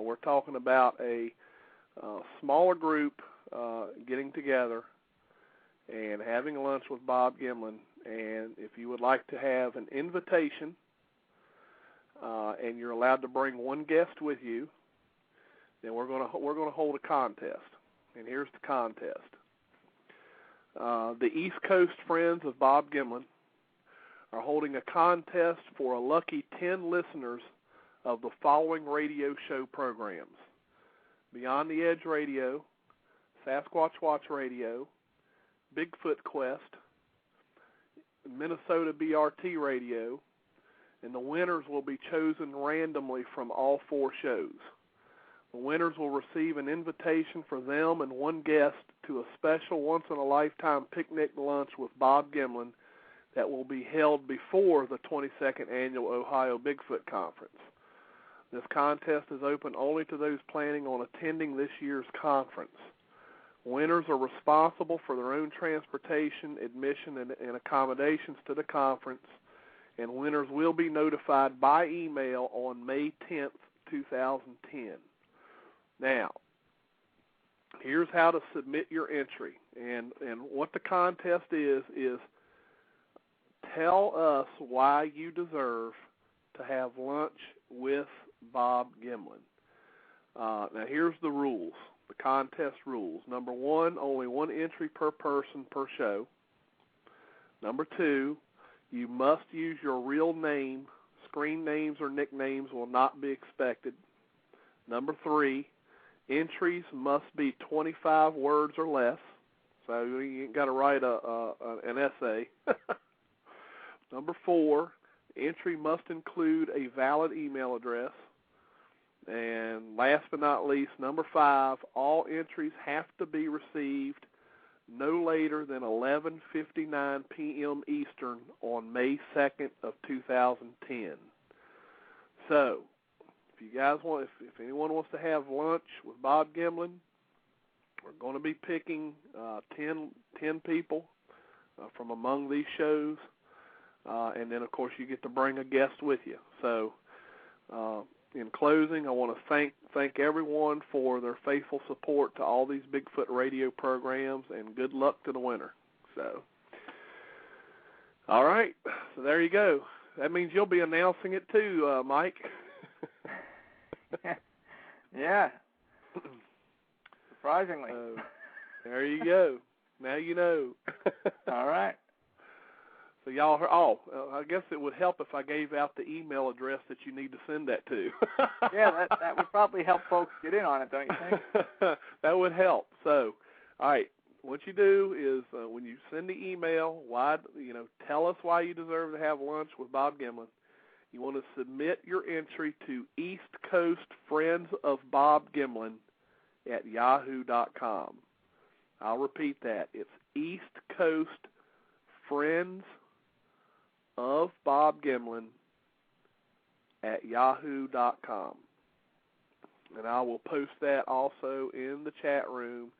We're talking about a smaller group getting together and having lunch with Bob Gimlin. And if you would like to have an invitation, and you're allowed to bring one guest with you, then we're going to hold a contest. And here's the contest. The East Coast Friends of Bob Gimlin are holding a contest for a lucky 10 listeners of the following radio show programs: Beyond the Edge Radio, Sasquatch Watch Radio, Bigfoot Quest, Minnesota BRT Radio, and the winners will be chosen randomly from all 4 shows. The winners will receive an invitation for them and one guest to a special once-in-a-lifetime picnic lunch with Bob Gimlin that will be held before the 22nd Annual Ohio Bigfoot Conference. This contest is open only to those planning on attending this year's conference. Winners are responsible for their own transportation, admission, and accommodations to the conference, and winners will be notified by email on May 10th, 2010. Now, here's how to submit your entry. And what the contest is tell us why you deserve to have lunch with Bob Gimlin. Now, here's the rules, the contest rules. Number 1, only 1 entry per person per show. Number 2, you must use your real name. Screen names or nicknames will not be expected. Number 3, entries must be 25 words or less. So you ain't got to write an essay. Number 4, entry must include a valid email address. And last but not least, number 5, all entries have to be received no later than 11:59 p.m. Eastern on May 2nd of 2010. So, if you guys want, if anyone wants to have lunch with Bob Gimlin, we're going to be picking 10 people from among these shows, and then of course you get to bring a guest with you. So, in closing, I want to thank everyone for their faithful support to all these Bigfoot radio programs, and good luck to the winner. So, all right, so there you go. That means you'll be announcing it too, Mike. Yeah. Surprisingly. There you go. Now you know. All right. So y'all heard, I guess it would help if I gave out the email address that you need to send that to. Yeah, that would probably help folks get in on it, don't you think? That would help. So, all right, what you do is when you send the email, tell us why you deserve to have lunch with Bob Gimlin, You want to submit your entry to East Coast Friends of Bob Gimlin at yahoo.com. I'll repeat that. It's East Coast Friends of Bob Gimlin at yahoo.com. And I will post that also in the chat room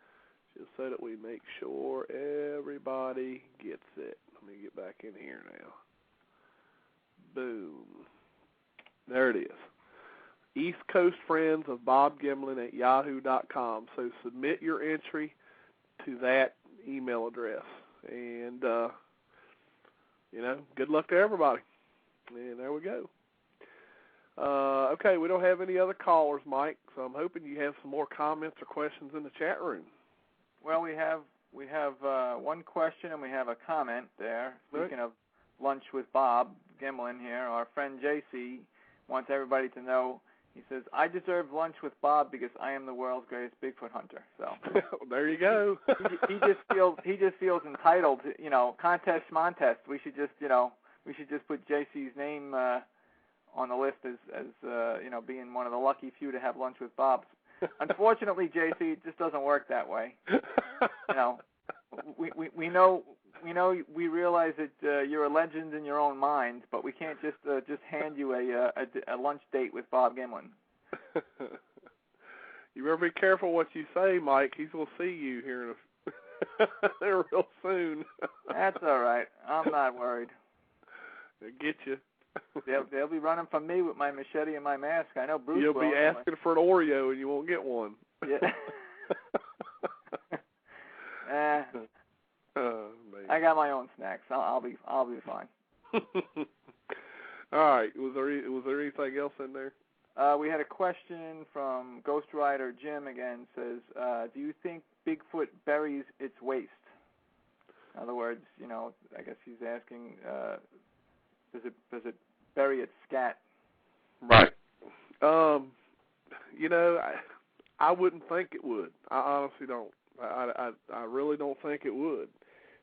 just so that we make sure everybody gets it. Let me get back in here now. Boom. There it is. East Coast Friends of Bob Gimlin at yahoo.com. So submit your entry to that email address. And, good luck to everybody. And there we go. Okay, we don't have any other callers, Mike, so I'm hoping you have some more comments or questions in the chat room. Well, we have one question and we have a comment there. Speaking of lunch with Bob Gimlin here, our friend JC wants everybody to know. He says, "I deserve lunch with Bob because I am the world's greatest Bigfoot hunter." So there you go. he just feels entitled to, contest schmontest. We should just put JC's name on the list as being one of the lucky few to have lunch with Bob. Unfortunately, JC, it just doesn't work that way. We realize that you're a legend in your own mind, but we can't just hand you a lunch date with Bob Gimlin. You better be careful what you say, Mike. He's gonna see you here real soon. That's all right. I'm not worried. They'll get you. They'll be running from me with my machete and my mask. I know Bruce will. You'll be asking for an Oreo and you won't get one. Yeah. I got my own snacks. I'll be fine. All right. Was there anything else in there? We had a question from Ghost Rider Jim again. Says, do you think Bigfoot buries its waste? In other words, I guess he's asking, does it bury its scat? Right. I wouldn't think it would. I honestly don't. I really don't think it would.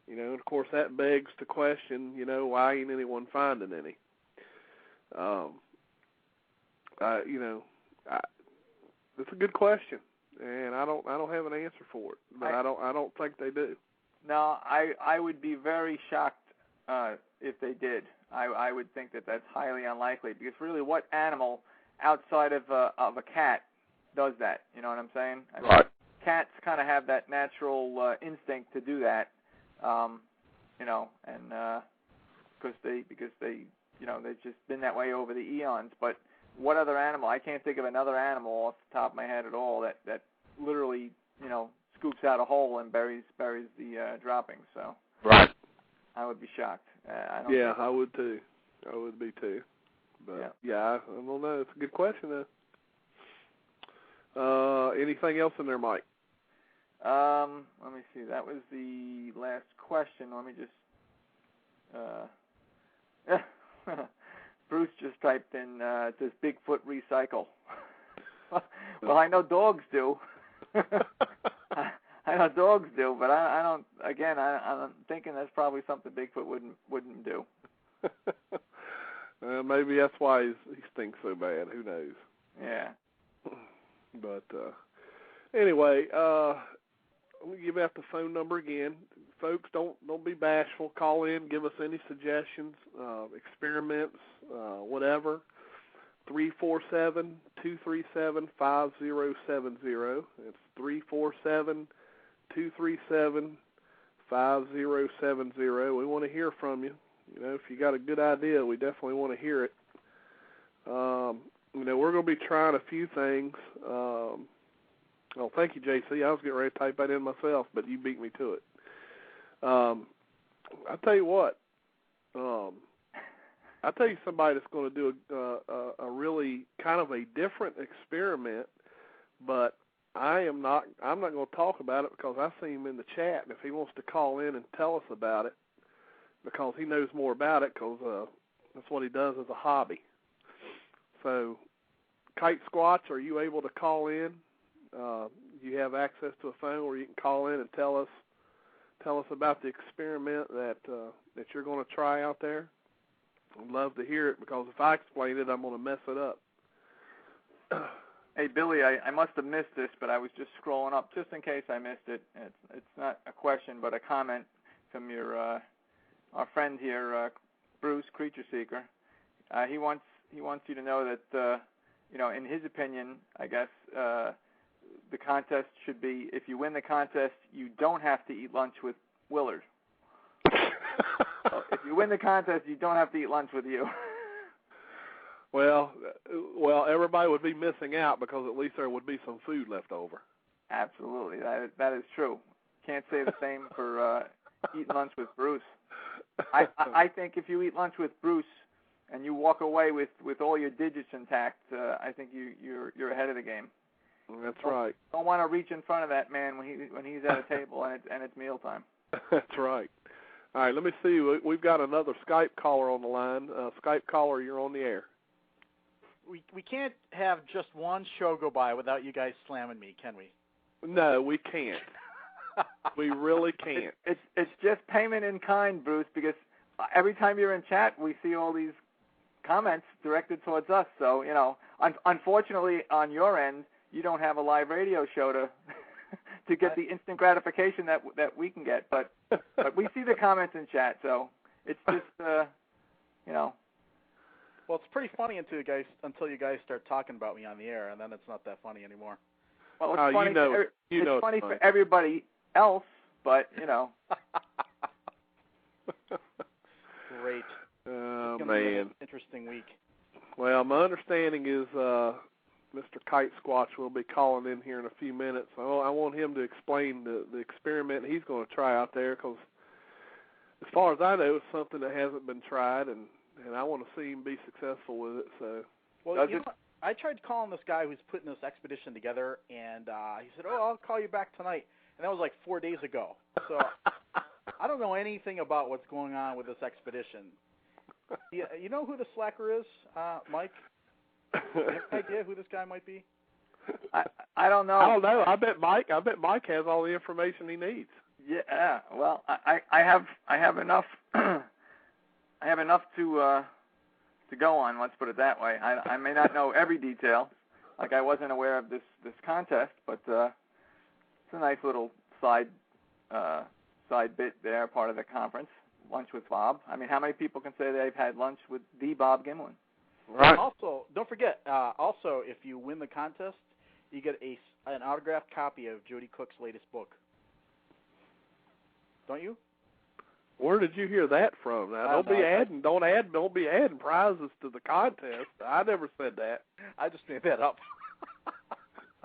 And of course that begs the question, why ain't anyone finding any? It's a good question, and I don't have an answer for it, but I don't think they do. No, I would be very shocked if they did. I would think that that's highly unlikely, because really, what animal outside of a cat does that? You know what I'm saying? Right. Cats kind of have that natural instinct to do that, and because they've just been that way over the eons. But what other animal? I can't think of another animal off the top of my head at all that literally scoops out a hole and buries the droppings. So right. I would be shocked. I would too. I would be too. But I don't know. It's a good question though. Anything else in there, Mike? Let me see. That was the last question. Let me just. Bruce just typed in, does Bigfoot recycle? Well, I know dogs do. I know dogs do, but I don't. Again, I'm thinking that's probably something Bigfoot wouldn't do. Maybe that's why he stinks so bad. Who knows? Yeah. But anyway, let me give out the phone number again. Folks, don't be bashful. Call in, give us any suggestions, experiments, whatever. 347-237-5070. It's 347-237-5070. We want to hear from you. If you got a good idea, we definitely want to hear it. We're going to be trying a few things. Thank you, JC. I was getting ready to type that in myself, but you beat me to it. I'll tell you what. I'll tell you somebody that's going to do a really kind of a different experiment, but I'm not going to talk about it because I see him in the chat, and if he wants to call in and tell us about it, because he knows more about it, because that's what he does as a hobby. So, Kite Squatch, are you able to call in? You have access to a phone where you can call in and tell us about the experiment that you're going to try out there? I'd love to hear it, because if I explain it, I'm going to mess it up. Hey, Billy, I must have missed this, but I was just scrolling up just in case I missed it. It's not a question, but a comment from your our friend here, Bruce, Creature Seeker. He wants you to know that in his opinion, I guess the contest should be, if you win the contest, you don't have to eat lunch with Willard. So if you win the contest, you don't have to eat lunch with you. Well, everybody would be missing out, because at least there would be some food left over. Absolutely, that is true. Can't say the same for eating lunch with Bruce. I think if you eat lunch with Bruce and you walk away with all your digits intact, I think you're ahead of the game. That's right. Don't want to reach in front of that man when he's at a table and it's mealtime. That's right. All right, let me see. We've got another Skype caller on the line. Skype caller, you're on the air. We can't have just one show go by without you guys slamming me, can we? No, we can't. We really can't. It's just payment in kind, Bruce, because every time you're in chat, we see all these comments directed towards us. So, unfortunately, on your end, you don't have a live radio show to get the instant gratification that we can get. But we see the comments in chat, so it's just Well, it's pretty funny until you guys start talking about me on the air, and then it's not that funny anymore. Well, it's funny. It's funny for everybody else, but Great. Oh, it's gonna man. be an interesting week. Well, my understanding is Mr. Kite Squatch will be calling in here in a few minutes. I want him to explain the experiment he's going to try out there, because as far as I know, it's something that hasn't been tried, and I want to see him be successful with it. So, well, I tried calling this guy who's putting this expedition together, and he said, I'll call you back tonight. And that was like 4 days ago. So I don't know anything about what's going on with this expedition. You know who the slacker is, Mike? Do you have an idea who this guy might be? I don't know. I don't know. I bet Mike has all the information he needs. Yeah. Well, I have enough. I have enough to go on. Let's put it that way. I may not know every detail. Like, I wasn't aware of this contest, but it's a nice little side bit there, part of the conference. Lunch with Bob. I mean, how many people can say they've had lunch with the Bob Gimlin? Right. Also, don't forget, if you win the contest, you get an autographed copy of Jody Cook's latest book. Don't you? Where did you hear that from? Now, don't be adding prizes to the contest. I never said that. I just made that up.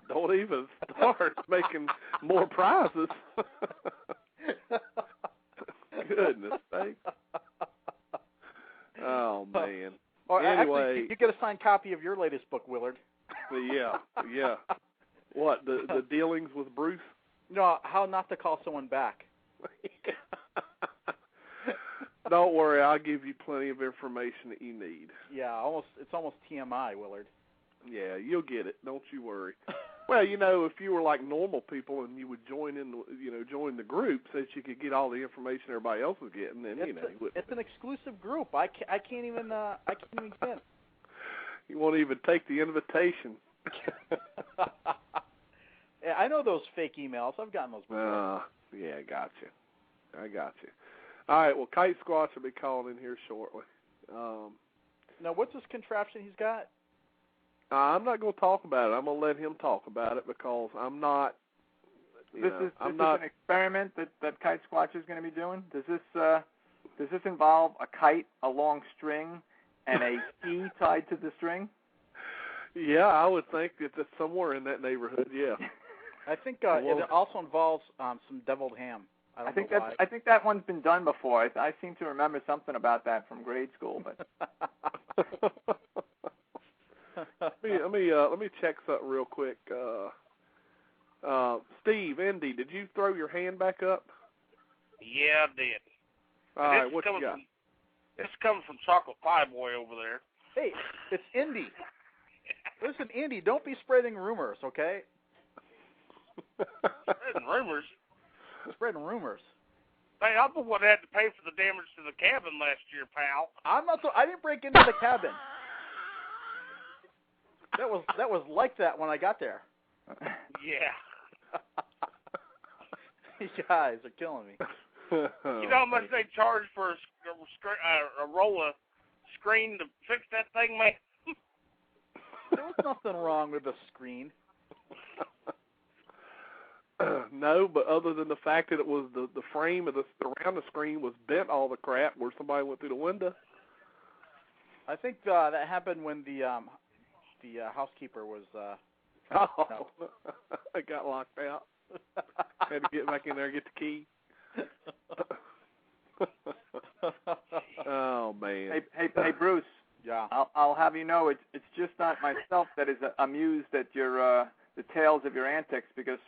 Don't even start making more prizes. Goodness sake. Oh, man. Or anyway. Actually, you get a signed copy of your latest book, Willard. Yeah. What, the dealings with Bruce? No, how not to call someone back. Don't worry, I'll give you plenty of information that you need. Yeah, it's almost TMI, Willard. Yeah, you'll get it. Don't you worry. Well, if you were like normal people and you would join the group so that you could get all the information everybody else was getting, then it's an exclusive group. I can't even get. You won't even take the invitation. Yeah, I know those fake emails. I've gotten those before. Yeah, I got you. All right, well, Kite Squatch will be calling in here shortly. Now, what's this contraption he's got? I'm not going to talk about it. I'm going to let him talk about it, because I'm not. This is an experiment that Kite Squatch is going to be doing. Does this involve a kite, a long string, and a key tied to the string? Yeah, I would think that it's somewhere in that neighborhood. Yeah. I think it also involves some deviled ham. I think that one's been done before. I seem to remember something about that from grade school, but. Let me check something real quick. Steve, Indy, did you throw your hand back up? Yeah, I did. All right, what you got? This is coming from Chocolate Pie Boy over there. Hey, it's Indy. Listen, Indy, don't be spreading rumors, okay? Spreading rumors? Spreading rumors. Hey, I'm the one that had to pay for the damage to the cabin last year, pal. I didn't break into the cabin. That was like that when I got there. Yeah. You guys are killing me. You know how much they charge for a roll of screen to fix that thing, man? There was nothing wrong with the screen. No, but other than the fact that it was the frame of around the screen was bent all the crap where somebody went through the window. I think that happened when the housekeeper was. No. I got locked out. Had to get back in there and get the key. Oh man. Hey, Bruce. Yeah. I'll have you know it's just not myself that is amused at your the tales of your antics, because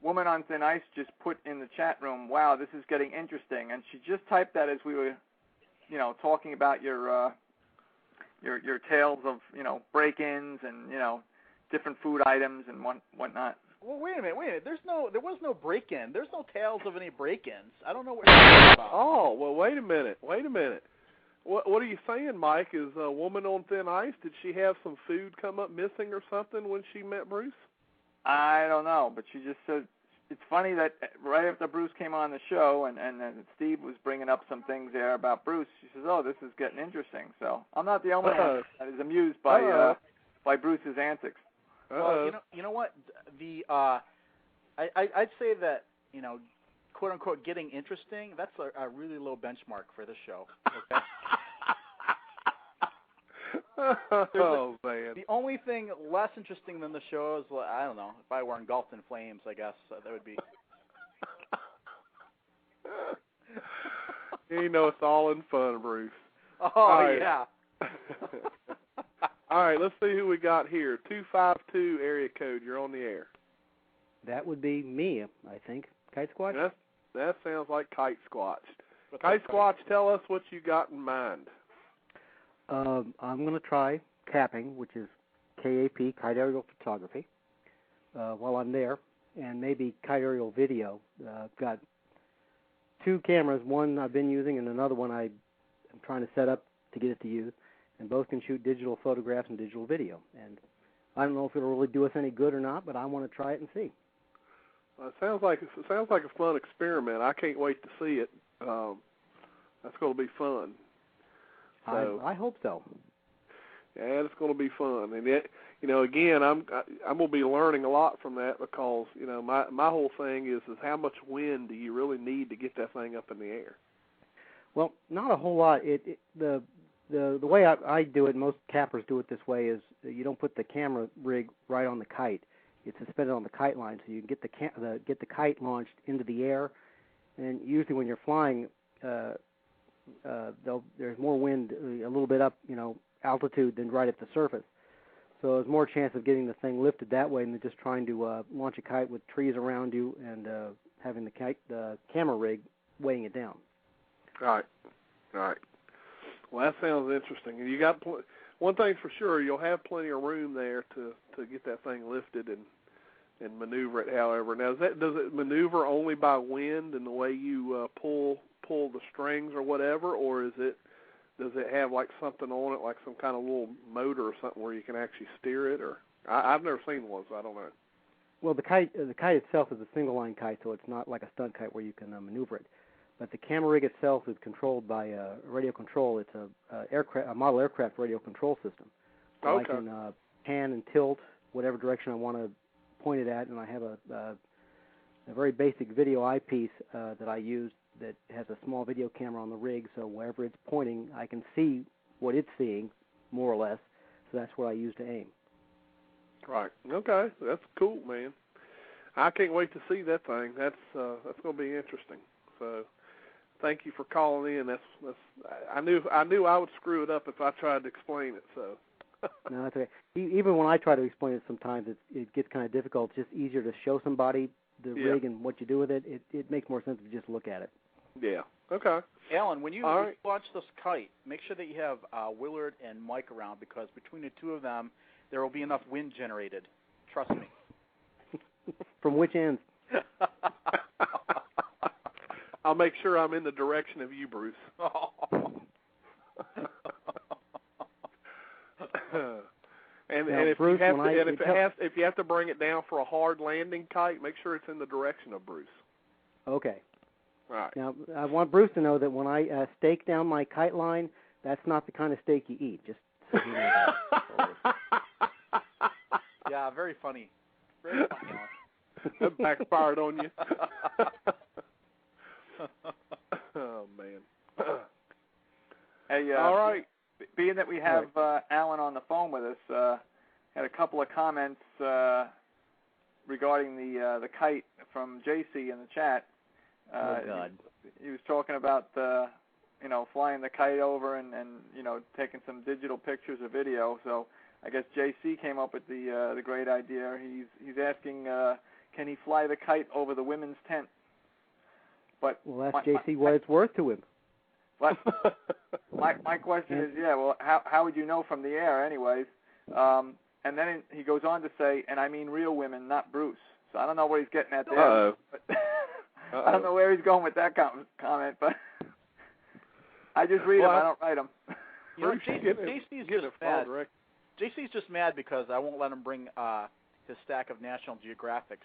Woman on Thin Ice just put in the chat room, "Wow, this is getting interesting," and she just typed that as we were, talking about your tales of break-ins and different food items and whatnot. Well, wait a minute. There was no break-in. There's no tales of any break-ins. I don't know what you're talking about. Oh, well, wait a minute. What are you saying, Mike? Is a Woman on Thin Ice? Did she have some food come up missing or something when she met Bruce? I don't know, but she just said it's funny that right after Bruce came on the show and Steve was bringing up some things there about Bruce, she says, "Oh, this is getting interesting." So I'm not the only one that is amused by Bruce's antics. Well, you know what? I'd say that quote unquote getting interesting. That's a really low benchmark for this show. Okay. Oh man! The only thing less interesting than the show is, I don't know, if I were engulfed in flames, I guess that would be. It's all in fun, Bruce. Oh right. Yeah. All right, let's see who we got here. 252 area code. You're on the air. That would be me, I think. Kite Squatch? That sounds like Kite Squatch. Kite Squatch, tell us what you got in mind. I'm going to try capping, which is KAP, kite aerial photography, while I'm there, and maybe kite aerial video. I've got two cameras, one I've been using and another one I'm trying to set up to get it to use, and both can shoot digital photographs and digital video. And I don't know if it'll really do us any good or not, but I want to try it and see. Well, it sounds like a fun experiment. I can't wait to see it. That's going to be fun. So, I hope so. Yeah, it's going to be fun, and again, I'm going to be learning a lot from that, because my whole thing is how much wind do you really need to get that thing up in the air? Well, not a whole lot. The way I do it, most cappers do it this way, is you don't put the camera rig right on the kite. It's suspended on the kite line, so you can get the kite launched into the air. And usually when you're flying, there's more wind a little bit up, altitude than right at the surface. So there's more chance of getting the thing lifted that way than just trying to launch a kite with trees around you and having the camera rig weighing it down. Right. Well, that sounds interesting. And you got one thing for sure: you'll have plenty of room there to get that thing lifted and maneuver it. However, now does it maneuver only by wind and the way you pull the strings or whatever, or does it have like something on it, like some kind of little motor or something where you can actually steer it? Or I've never seen one, so I don't know. Well, the kite itself is a single line kite, so it's not like a stunt kite where you can maneuver it. But the camera rig itself is controlled by radio control. It's a model aircraft radio control system. So okay. I can pan and tilt whatever direction I want to point it at, and I have a very basic video eyepiece that I use that has a small video camera on the rig, so wherever it's pointing, I can see what it's seeing, more or less. So that's what I use to aim. Right. Okay. That's cool, man. I can't wait to see that thing. That's going to be interesting. So, thank you for calling in. That's I knew I would screw it up if I tried to explain it. So. No, that's okay. Even when I try to explain it, sometimes it gets kind of difficult. It's just easier to show somebody the rig and what you do with it. It makes more sense if you just look at it. Yeah. Okay. Alan, when you launch this kite, make sure that you have Willard and Mike around, because between the two of them, there will be enough wind generated. Trust me. From which ends? I'll make sure I'm in the direction of you, Bruce. And if Bruce, if you have to bring it down for a hard landing kite, make sure it's in the direction of Bruce. Okay. Right. Now, I want Bruce to know that when I stake down my kite line, that's not the kind of steak you eat. Just so you know that. Yeah, very funny. Very funny, Alan. That backfired on you. Oh, man. Hey, all right. Being that we have Alan on the phone with us, had a couple of comments regarding the kite from JC in the chat. Oh, God. He was talking about flying the kite over and taking some digital pictures or video. So I guess JC came up with the great idea. He's asking, can he fly the kite over the women's tent? But well, ask JC what it's worth to him. But my question is, how would you know from the air, anyways? And then he goes on to say, and I mean real women, not Bruce. So I don't know what he's getting at there. But I don't know where he's going with that comment, but I just read them. I don't write them. You know, JC's just mad. JC's just mad because I won't let him bring his stack of National Geographics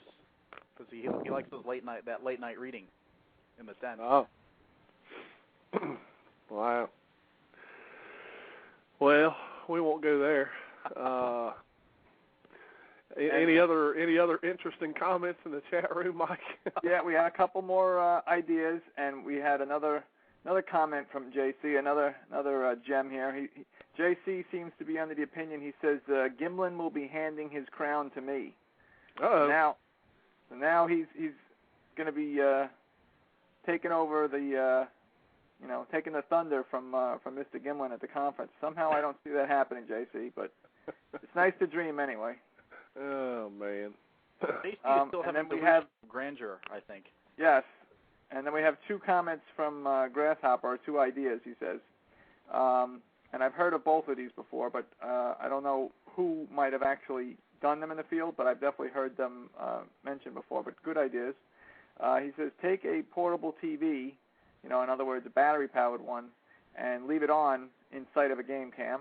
because he likes those late night reading in the tent. Oh. Wow. Well, we won't go there. Any other interesting comments in the chat room, Mike? Yeah, we had a couple more ideas, and we had another comment from JC, another gem here. JC seems to be under the opinion. He says Gimlin will be handing his crown to me. Uh-oh. Now he's going to be taking over the taking the thunder from Mr. Gimlin at the conference. Somehow I don't see that happening, JC, but it's nice to dream anyway. Oh, man. JC still having the grandeur, I think. Yes. And then we have two comments from Grasshopper, or two ideas, he says. And I've heard of both of these before, but I don't know who might have actually done them in the field, but I've definitely heard them mentioned before, but good ideas. He says, take a portable TV, in other words, a battery-powered one, and leave it on in sight of a game cam.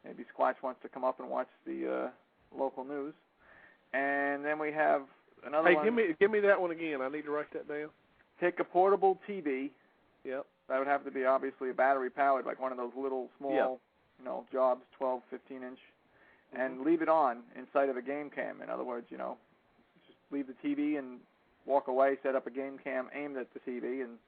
Maybe Squatch wants to come up and watch the local news. And then we have another one. Hey, give me that one again. I need to write that down. Take a portable TV. Yep. That would have to be obviously a battery-powered, like one of those little small, jobs, 12, 15-inch, and leave it on in sight of a game cam. In other words, just leave the TV and walk away, set up a game cam aimed at the TV, and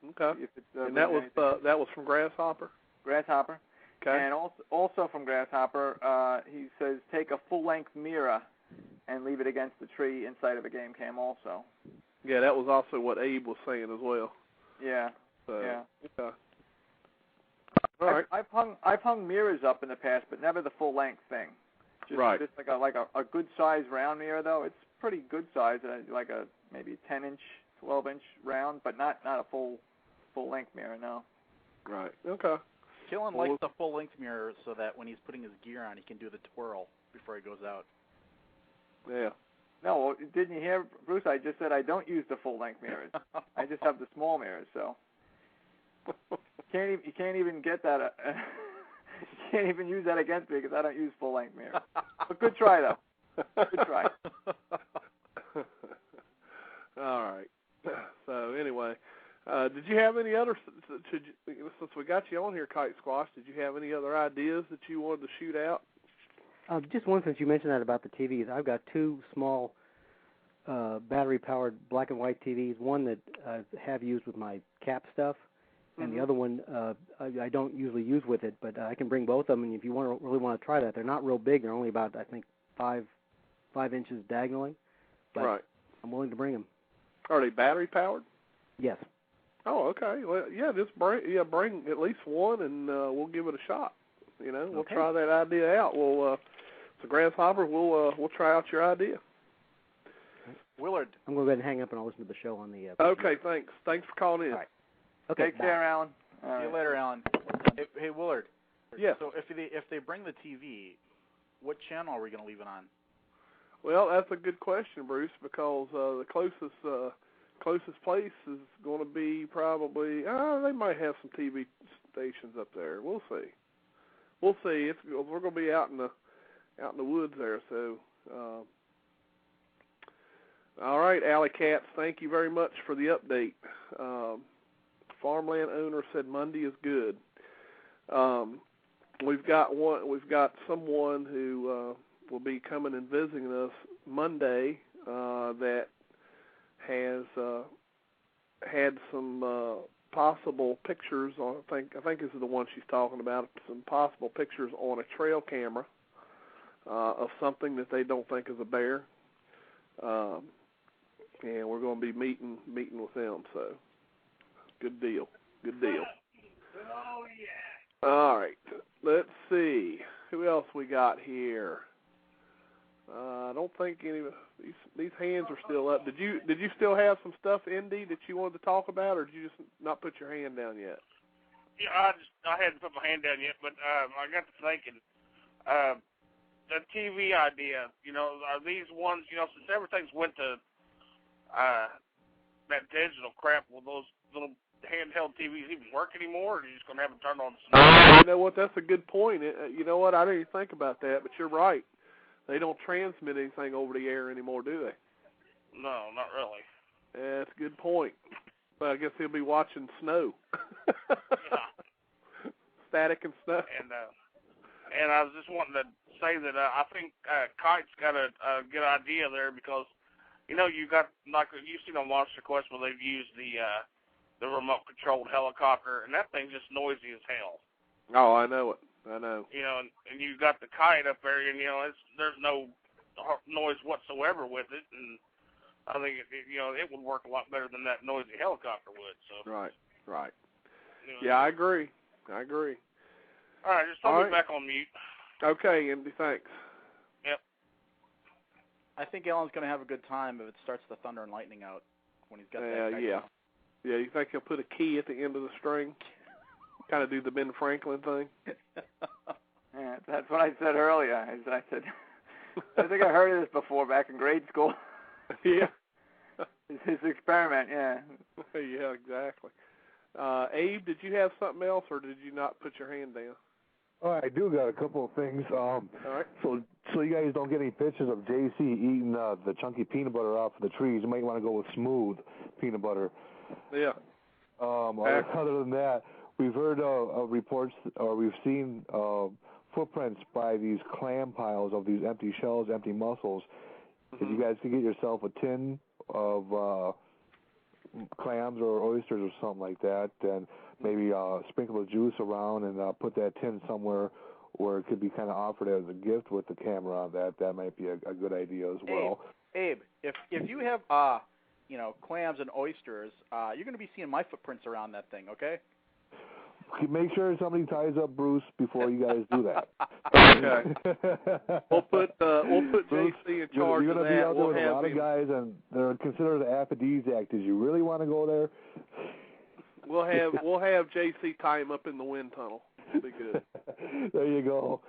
okay. If it's, and that was from Grasshopper. Grasshopper. Okay. And also from Grasshopper, he says take a full-length mirror and leave it against the tree in sight of a game cam. Also. Yeah, that was also what Abe was saying as well. Yeah. So, yeah. Okay. All right. I've hung mirrors up in the past, but never the full-length thing. Just like a good size round mirror, though. It's pretty good size, like a maybe 10-inch, 12-inch round, but not a full-length mirror. No. Right. Okay. Killen likes the full-length mirror so that when he's putting his gear on, he can do the twirl before he goes out. Yeah. No, well, didn't you hear, Bruce? I just said I don't use the full-length mirrors. I just have the small mirrors, so you can't even get that. You can't even use that against me because I don't use full-length mirrors. But good try, though. Good try. All right. So anyway, did you have any other? Since we got you on here, Kite Squash, did you have any other ideas that you wanted to shoot out? Just one, since you mentioned that about the TVs. I've got two small battery-powered black and white TVs, one that I have used with my cap stuff, and the other one I don't usually use with it, but I can bring both of them, and if you really want to try that, they're not real big. They're only about, I think, 5 inches diagonally. But right. I'm willing to bring them. Are they battery-powered? Yes. Oh, okay. Well, yeah, just bring at least one, and we'll give it a shot. We'll try that idea out. So Grasshopper, we'll try out your idea. Willard. I'm going to go ahead and hang up, and I'll listen to the show on the... okay, thanks. Thanks for calling in. All right. Okay, take care, Alan. See you later, Alan. Hey, Willard. Yes. So if they bring the TV, what channel are we going to leave it on? Well, that's a good question, Bruce, because the closest place is going to be probably, they might have some TV stations up there. We'll see. We're going to be out in the woods there. So, all right, Alley Cats, thank you very much for the update. Farmland owner said Monday is good. We've got someone who will be coming and visiting us Monday that has had some possible pictures on. I think this is the one she's talking about. Some possible pictures on a trail camera of something that they don't think is a bear, and we're going to be meeting with them. So, good deal. Oh yeah. All right. Let's see who else we got here. I don't think any of these hands are still up. Did you still have some stuff, Indy, that you wanted to talk about, or did you just not put your hand down yet? Yeah, I hadn't put my hand down yet, but I got to thinking, the TV idea. Are these ones? Since everything's went to that digital crap, will those little handheld TVs even work anymore, or are you just going to have them turned on? You know what? That's a good point. You know what? I didn't even think about that, but you're right. They don't transmit anything over the air anymore, do they? No, not really. Yeah, that's a good point. But I guess he'll be watching snow. Yeah. Static and snow. And I was just wanting to say that I think Kite's got a good idea there because, you got, like you've seen on Monster Quest where they've used the remote-controlled helicopter, and that thing's just noisy as hell. Oh, I know it. I know. And you got the Kite up there, and there's no noise whatsoever with it, and I think it would work a lot better than that noisy helicopter would. So. Right. Yeah, I agree. All right, just throw me back on mute. Okay, Andy, thanks. Yep. I think Alan's going to have a good time if it starts to thunder and lightning out when he's got that Kite yeah. on. Yeah, you think he'll put a key at the end of the string? Kind of do the Ben Franklin thing? Yeah, that's what I said earlier. I said, I think I heard of this before back in grade school. Yeah. His experiment, yeah. Yeah, exactly. Abe, did you have something else, or did you not put your hand down? Oh, I do got a couple of things. All right. So you guys don't get any pictures of JC eating the chunky peanut butter off of the trees. You might want to go with smooth peanut butter. Yeah. Other than that, we've heard of reports, or we've seen footprints by these clam piles of these empty shells, empty mussels. If you guys could get yourself a tin of clams or oysters or something like that, and maybe sprinkle the juice around and put that tin somewhere where it could be kind of offered as a gift with the camera on that might be a good idea as well. Abe, if you have clams and oysters, you're going to be seeing my footprints around that thing, okay? Make sure somebody ties up Bruce before you guys do that. Okay. We'll put Bruce, JC in charge you're of that. You're going to be out there with a lot of guys, and they're considered an aphrodisiac. Did you really want to go there? We'll have JC tie him up in the wind tunnel. It'll be good. There you go.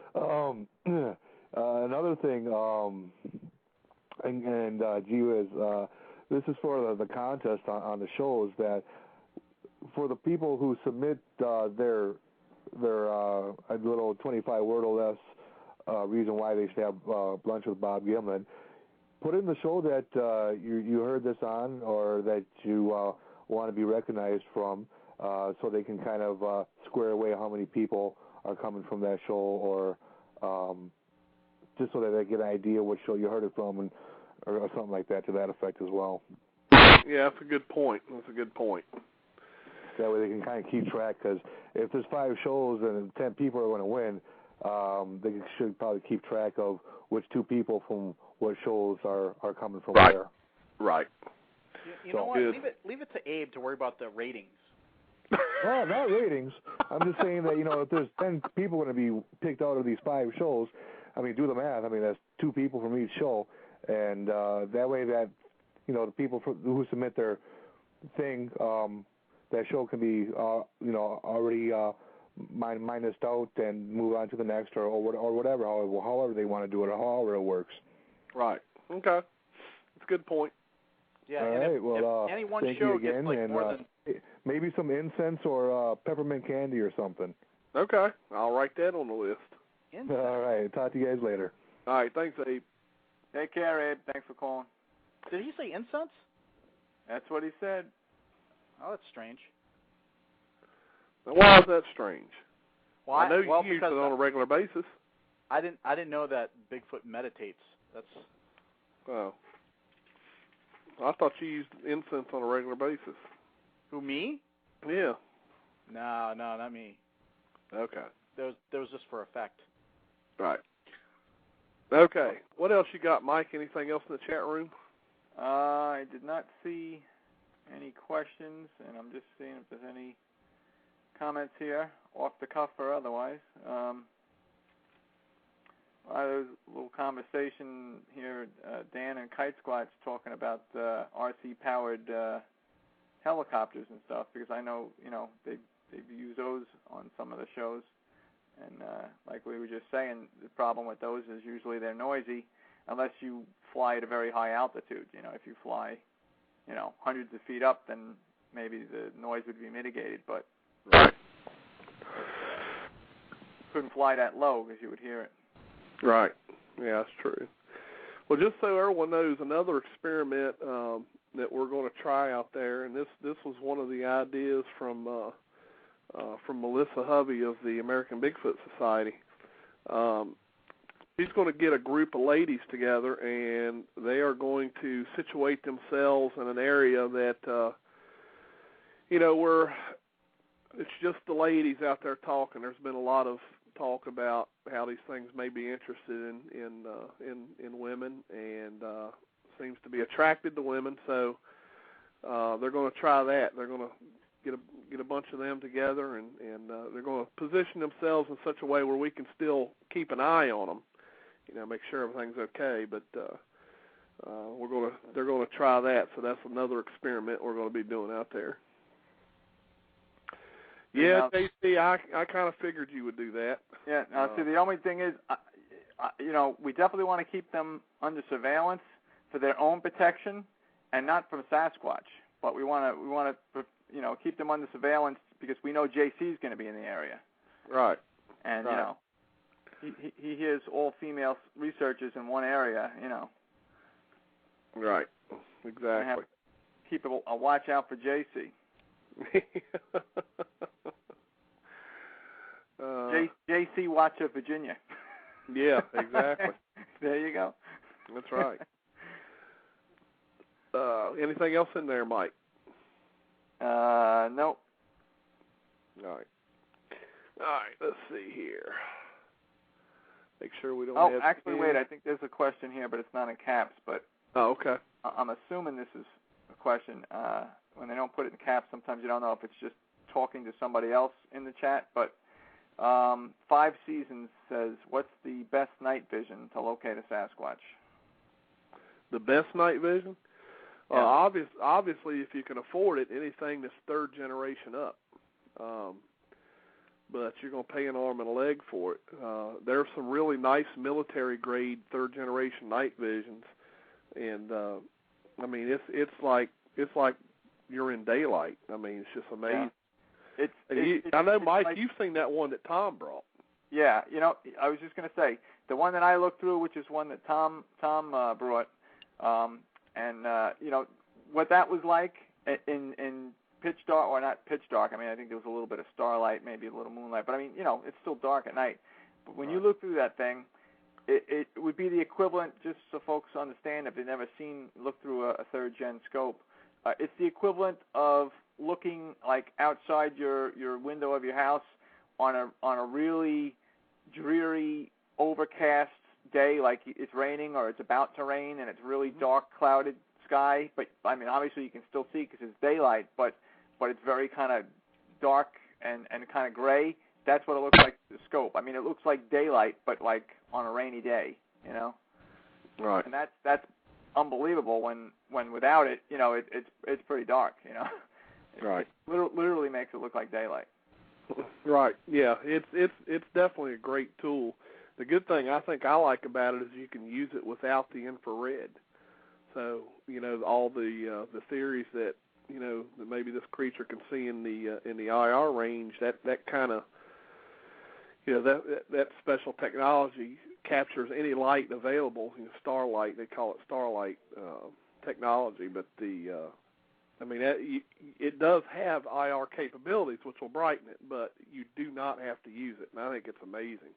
Another thing, gee whiz, this is for the contest on the shows, that for the people who submit their little 25-word or less reason why they should have lunch with Bob Gimlin, put in the show that you heard this on, or that you want to be recognized from, so they can kind of square away how many people are coming from that show, or just so that they get an idea what show you heard it from, or something like that, to that effect as well. Yeah, that's a good point. That way they can kind of keep track, because if there's 5 shows and 10 people are going to win, they should probably keep track of which 2 people from what shows are coming from where. Right. You know what? Leave it to Abe to worry about the ratings. Well, not ratings. I'm just saying that, if there's 10 people going to be picked out of these 5 shows, I mean, do the math. I mean, that's 2 people from each show, and that way that, the people who submit their thing, that show can be, already minused out and move on to the next, or whatever, however they want to do it, or however it works. Right. Okay. That's a good point. Yeah. All right. Well, any one thank show you again, gets like and more than maybe some incense or peppermint candy or something. Okay, I'll write that on the list. incense. All right. Talk to you guys later. All right, thanks, Abe. Take care, Abe. Thanks for calling. Did he say incense? That's what he said. Oh, that's strange. Now, why is that strange? Well, I know you use because it on a regular basis. I didn't know that Bigfoot meditates. That's Oh. I thought you used incense on a regular basis. who, me? Yeah. No, not me. Okay. That was just for effect. Right. Okay. What else you got, Mike? Anything else in the chat room? I did not see any questions, and I'm just seeing if there's any comments here, off the cuff or otherwise. There's a little conversation here. Dan and Kite Squatch talking about RC-powered helicopters and stuff, because I know, they've used those on some of the shows. And like we were just saying, the problem with those is usually they're noisy unless you fly at a very high altitude. If you fly, hundreds of feet up, then maybe the noise would be mitigated. But couldn't fly that low because you would hear it. Right. Yeah, that's true. Well, just so everyone knows, another experiment that we're going to try out there, and this was one of the ideas from Melissa Hovey of the American Bigfoot Society. She's going to get a group of ladies together, and they are going to situate themselves in an area that, where it's just the ladies out there talking. There's been a lot of talk about how these things may be interested in women, and seems to be attracted to women. So they're going to try that. They're going to get a bunch of them together, and they're going to position themselves in such a way where we can still keep an eye on them, make sure everything's okay. But they're going to try that. So that's another experiment we're going to be doing out there. Yeah, JC, I kind of figured you would do that. Yeah. See, the only thing is, we definitely want to keep them under surveillance for their own protection, and not from Sasquatch. But we want to keep them under surveillance because we know JC's going to be in the area. Right. And right. he hears all female researchers in one area. Right. Exactly. Keep a watch out for JC. JC Watch of Virginia. Yeah, exactly. There you go. That's right. Anything else in there, Mike? Nope. All right. Let's see here. Make sure we don't. Oh, actually, wait. I think there's a question here, but it's not in caps. But okay. I'm assuming this is a question. When they don't put it in caps, sometimes you don't know if it's just talking to somebody else in the chat. But 5 Seasons says, "What's the best night vision to locate a Sasquatch?" The best night vision? Yeah. Obviously, if you can afford it, anything that's 3rd generation up. But you're going to pay an arm and a leg for it. There's some really nice military-grade 3rd generation night visions, and it's like you're in daylight. It's just amazing. Yeah. I know, Mike, you've seen that one that Tom brought. Yeah, I was just going to say, the one that I looked through, which is one that Tom brought, and what that was like in pitch dark, or not pitch dark. I think there was a little bit of starlight, maybe a little moonlight, but it's still dark at night. But when you look through that thing, it would be the equivalent, just so folks understand, if they've never looked through a 3rd gen scope, it's the equivalent of looking like outside your window of your house on a really dreary, overcast day, like it's raining or it's about to rain, and it's really dark, clouded sky. But obviously you can still see because it's daylight, but it's very kind of dark and kind of gray. That's what it looks like to the scope. It looks like daylight, but like on a rainy day, Right. And that's unbelievable. When without it, it's pretty dark, Right. It literally makes it look like daylight. Right. Yeah. It's definitely a great tool. The good thing I think I like about it is you can use it without the infrared. So, all the theories that, that maybe this creature can see in the IR range, that kind of, that special technology captures any light available, starlight, they call it starlight technology, but it does have IR capabilities, which will brighten it, but you do not have to use it, and I think it's amazing.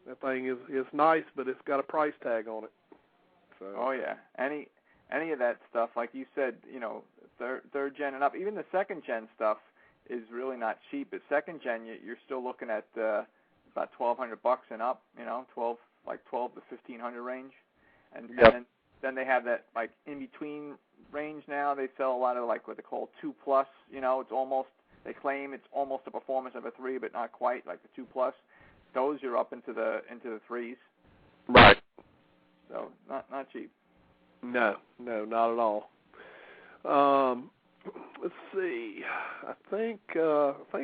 That thing is nice, but it's got a price tag on it. So. Oh yeah, any of that stuff, like you said, third gen and up, even the second gen stuff is really not cheap. At second gen, you're still looking at about $1,200 and up, 12 to 1,500 range, and then they have that like in between range now. They sell a lot of like what they call 2+. It's almost, they claim it's almost the performance of a 3, but not quite, like the 2+. Those you're up into the 3s. Right. So not cheap. No, not at all. Let's see. I think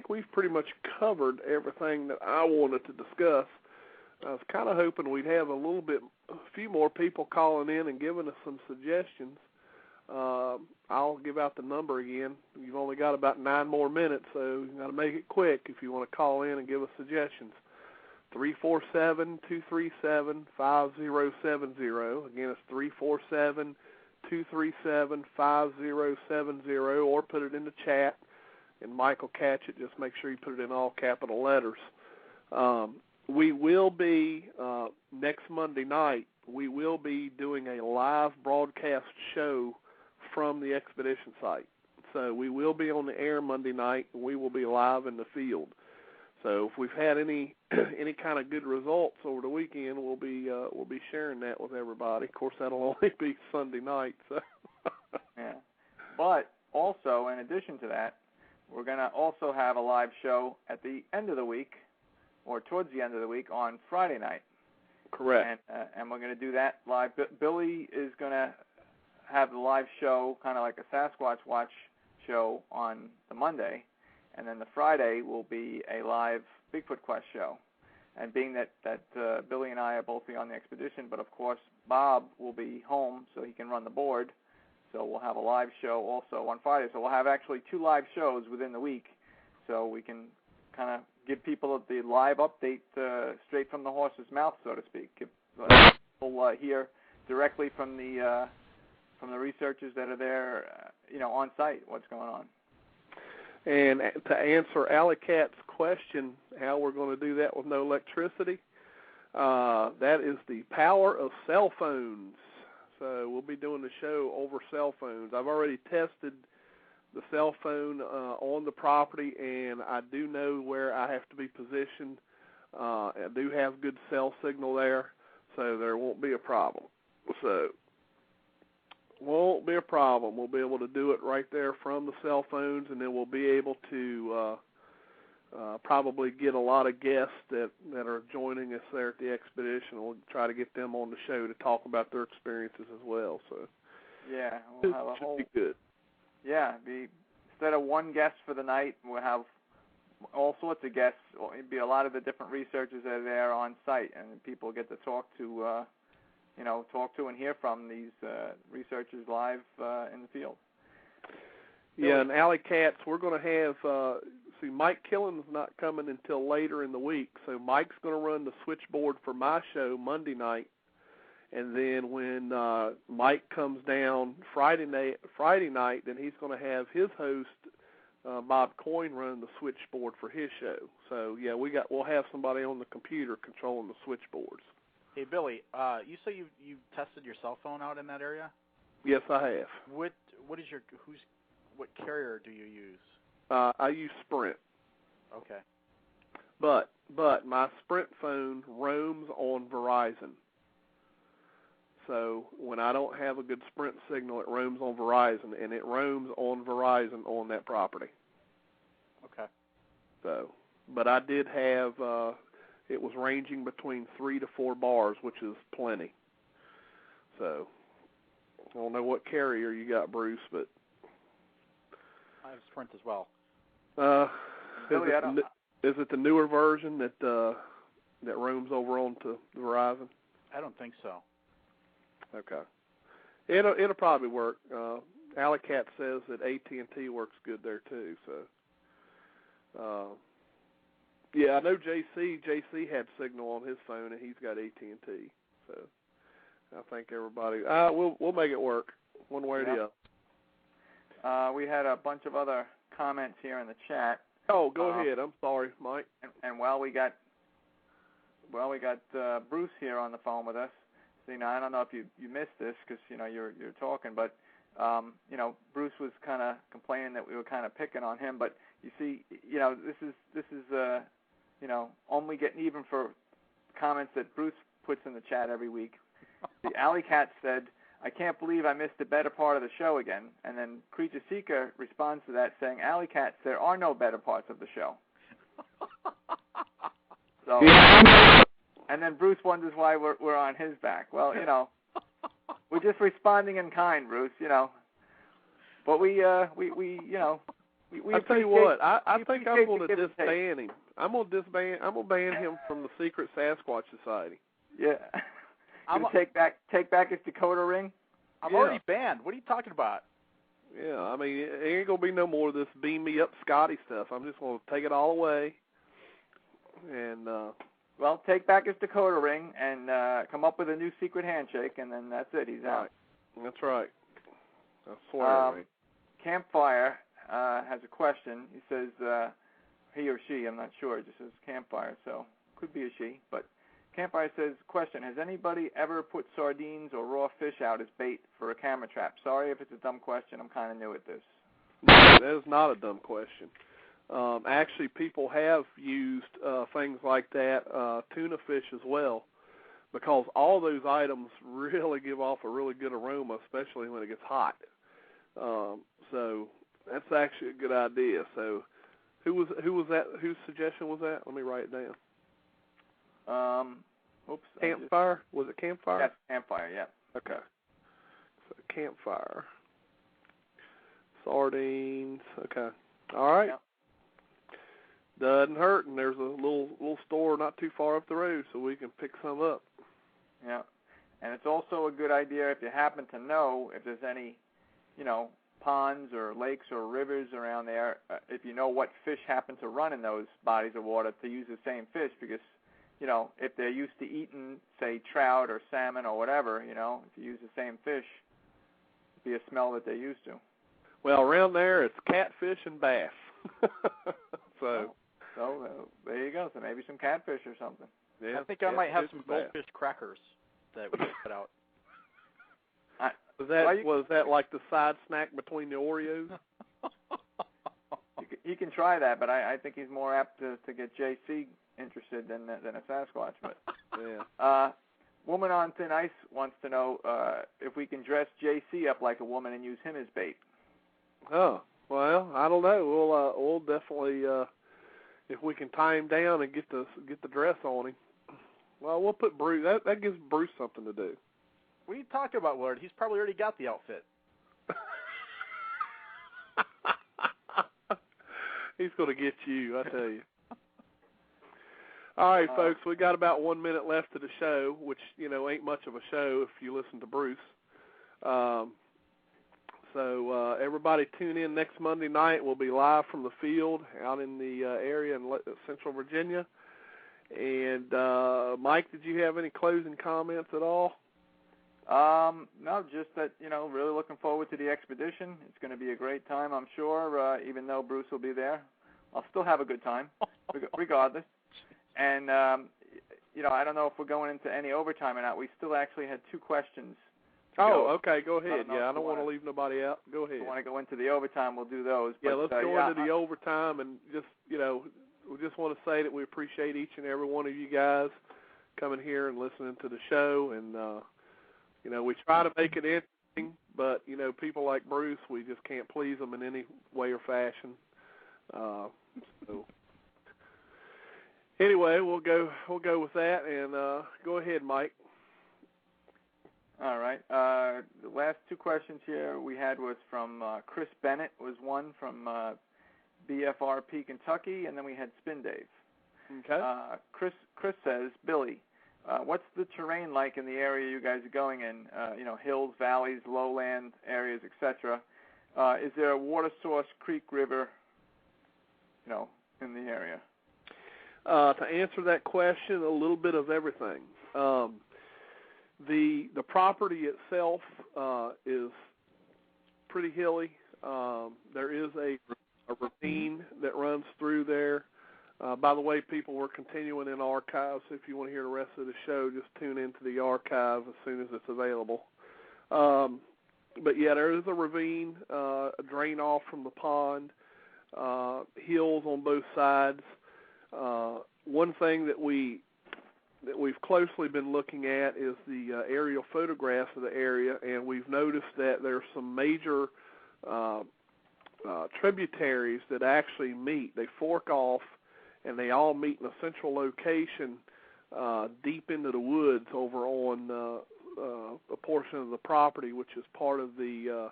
we've pretty much covered everything that I wanted to discuss. I was kind of hoping we'd have a few more people calling in and giving us some suggestions. I'll give out the number again. You've only got about 9 more minutes, so you've got to make it quick if you want to call in and give us suggestions. 347-237-5070. Again, it's 347-237-5070, or put it in the chat, and Mike will catch it. Just make sure you put it in all capital letters. We will be, next Monday night, we will be doing a live broadcast show from the expedition site. So we will be on the air Monday night, and we will be live in the field. So if we've had any kind of good results over the weekend, we'll be sharing that with everybody. Of course, that'll only be Sunday night. So. Yeah, but also in addition to that, we're going to also have a live show at the end of the week, or towards the end of the week on Friday night. Correct. And we're going to do that live. Billy is going to have the live show, kind of like a Sasquatch Watch show on the Monday. And then the Friday will be a live Bigfoot Quest show. And being that Billy and I are both on the expedition, but of course Bob will be home so he can run the board. So we'll have a live show also on Friday. So we'll have actually 2 live shows within the week. So we can kind of give people the live update straight from the horse's mouth, so to speak. People hear directly from the researchers that are there, on site, what's going on. And to answer Alley Cat's question, how we're going to do that with no electricity, that is the power of cell phones. So we'll be doing the show over cell phones. I've already tested the cell phone on the property, and I do know where I have to be positioned. I do have good cell signal there, so there won't be a problem. So won't be a problem. We'll be able to do it right there from the cell phones, and then we'll be able to probably get a lot of guests that are joining us there at the expedition. We'll try to get them on the show to talk about their experiences as well. So yeah, we'll have a whole. Should be good. Yeah, instead of one guest for the night, we'll have all sorts of guests. It'll be a lot of the different researchers that are there on site, and people get to talk to and hear from these researchers live in the field. Yeah, and Alley Cats, we're going to have, Mike Killen's not coming until later in the week, so Mike's going to run the switchboard for my show Monday night, and then when Mike comes down Friday night, then he's going to have his host, Bob Coyne, run the switchboard for his show. So, yeah, we'll have somebody on the computer controlling the switchboards. Hey, Billy, you say you tested your cell phone out in that area? Yes, I have. What carrier do you use? I use Sprint. Okay. But my Sprint phone roams on Verizon. So when I don't have a good Sprint signal, it roams on Verizon, and it roams on Verizon on that property. Okay. So, but I did have, it was ranging between 3 to 4 bars, which is plenty. So I don't know what carrier you got, Bruce, but I have Sprint as well. Is it the newer version that roams over onto Verizon? I don't think so. Okay. It'll probably work. Alley Cat says that AT&T works good there too. So, yeah, I know JC had signal on his phone, and he's got AT&T. So, I think everybody we'll make it work one way or the other. We had a bunch of other comments here in the chat. Oh, go ahead. I'm sorry, Mike. And while we got Bruce here on the phone with us. See, now I don't know if you missed this because you're talking, but Bruce was kind of complaining that we were kind of picking on him. But you see, this is only getting even for comments that Bruce puts in the chat every week. The Alley Cat said, "I can't believe I missed the better part of the show again." And then Creature Seeker responds to that saying, "Alley Cats, there are no better parts of the show." So, and then Bruce wonders why we're on his back. Well, we're just responding in kind, Bruce. But we I'll tell you what. I think I'm going to disband him. I'm going to ban him from the Secret Sasquatch Society. Yeah. I'm going to take back his decoder ring. I'm already banned. What are you talking about? Yeah, I mean, it ain't going to be no more of this beam me up Scotty stuff. I'm just going to take it all away. And well, take back his decoder ring and come up with a new secret handshake, and then that's it. He's out. That's right. I swear. Campfire has a question. He says, he or she, I'm not sure. It just says Campfire, so could be a she. But Campfire says, question, has anybody ever put sardines or raw fish out as bait for a camera trap? Sorry if it's a dumb question. I'm kind of new at this. No, that is not a dumb question. Actually, people have used things like that, tuna fish as well, because all those items really give off a really good aroma, especially when it gets hot. So that's actually a good idea. So who was that? Whose suggestion was that? Let me write it down. Campfire? Was it Campfire? Yes, Campfire, yeah. Okay. So Campfire. Sardines. Okay. All right. Yeah. Doesn't hurt, and there's a little store not too far up the road, so we can pick some up. Yeah. And it's also a good idea if you happen to know if there's any, ponds or lakes or rivers around there, if you know what fish happen to run in those bodies of water, to use the same fish because, if they're used to eating, say, trout or salmon or whatever, if you use the same fish, it'd be a smell that they're used to. Well, around there it's catfish and bass. So there you go. So maybe some catfish or something. Yeah, I think I might have some goldfish crackers that we could put out. Was that like the side snack between the Oreos? You can try that, but I think he's more apt to get JC interested than a Sasquatch. But yeah. Woman on Thin Ice wants to know if we can dress JC up like a woman and use him as bait. Oh, well, I don't know. We'll definitely if we can tie him down and get the dress on him. Well, we'll put Bruce. That gives Bruce something to do. What are you talking about, Willard? He's probably already got the outfit. He's going to get you, I tell you. All right, folks, we got about 1 minute left of the show, which, ain't much of a show if you listen to Bruce. So everybody tune in next Monday night. We'll be live from the field out in the area in Central Virginia. And, Mike, did you have any closing comments at all? No, just that, really looking forward to the expedition. It's going to be a great time, I'm sure, even though Bruce will be there. I'll still have a good time, regardless. And, I don't know if we're going into any overtime or not. We still actually had 2 questions. Okay, go ahead. I don't want to leave nobody out. Go ahead. If you want to go into the overtime, we'll do those. Yeah, but, let's go into the overtime and just, we just want to say that we appreciate each and every one of you guys coming here and listening to the show. And, we try to make it interesting, but, people like Bruce, we just can't please them in any way or fashion. So anyway, we'll go with that, and go ahead, Mike. All right. The last 2 questions here we had was from Chris Bennett, was one from BFRP, Kentucky, and then we had Spin Dave. Okay. Chris says, Billy, what's the terrain like in the area you guys are going in? Hills, valleys, lowland areas, etc. Is there a water source, creek, river, in the area? To answer that question, a little bit of everything. The property itself is pretty hilly. There is a ravine that runs through there. By the way, people, we're continuing in archives. If you want to hear the rest of the show, just tune into the archive as soon as it's available. But yeah, there is a ravine, a drain off from the pond, hills on both sides. One thing that we've closely been looking at is the aerial photographs of the area, and we've noticed that there's some major tributaries that actually meet. They fork off, and they all meet in a central location deep into the woods over on a portion of the property, which is part of the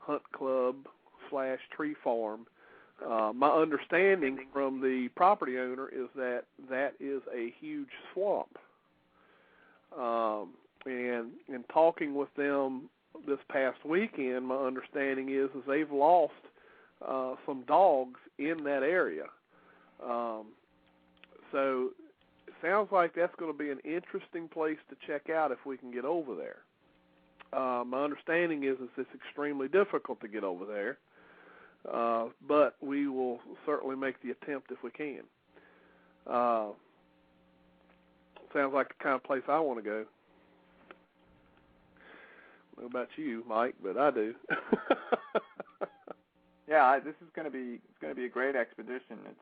hunt club / tree farm. My understanding from the property owner is that that is a huge swamp. And in talking with them this past weekend, my understanding is they've lost some dogs in that area. So it sounds like that's going to be an interesting place to check out if we can get over there. My understanding is it's extremely difficult to get over there. But we will certainly make the attempt if we can. Sounds like the kind of place I want to go. I don't know about you, Mike, but I do. Yeah, this is going to be a great expedition. It's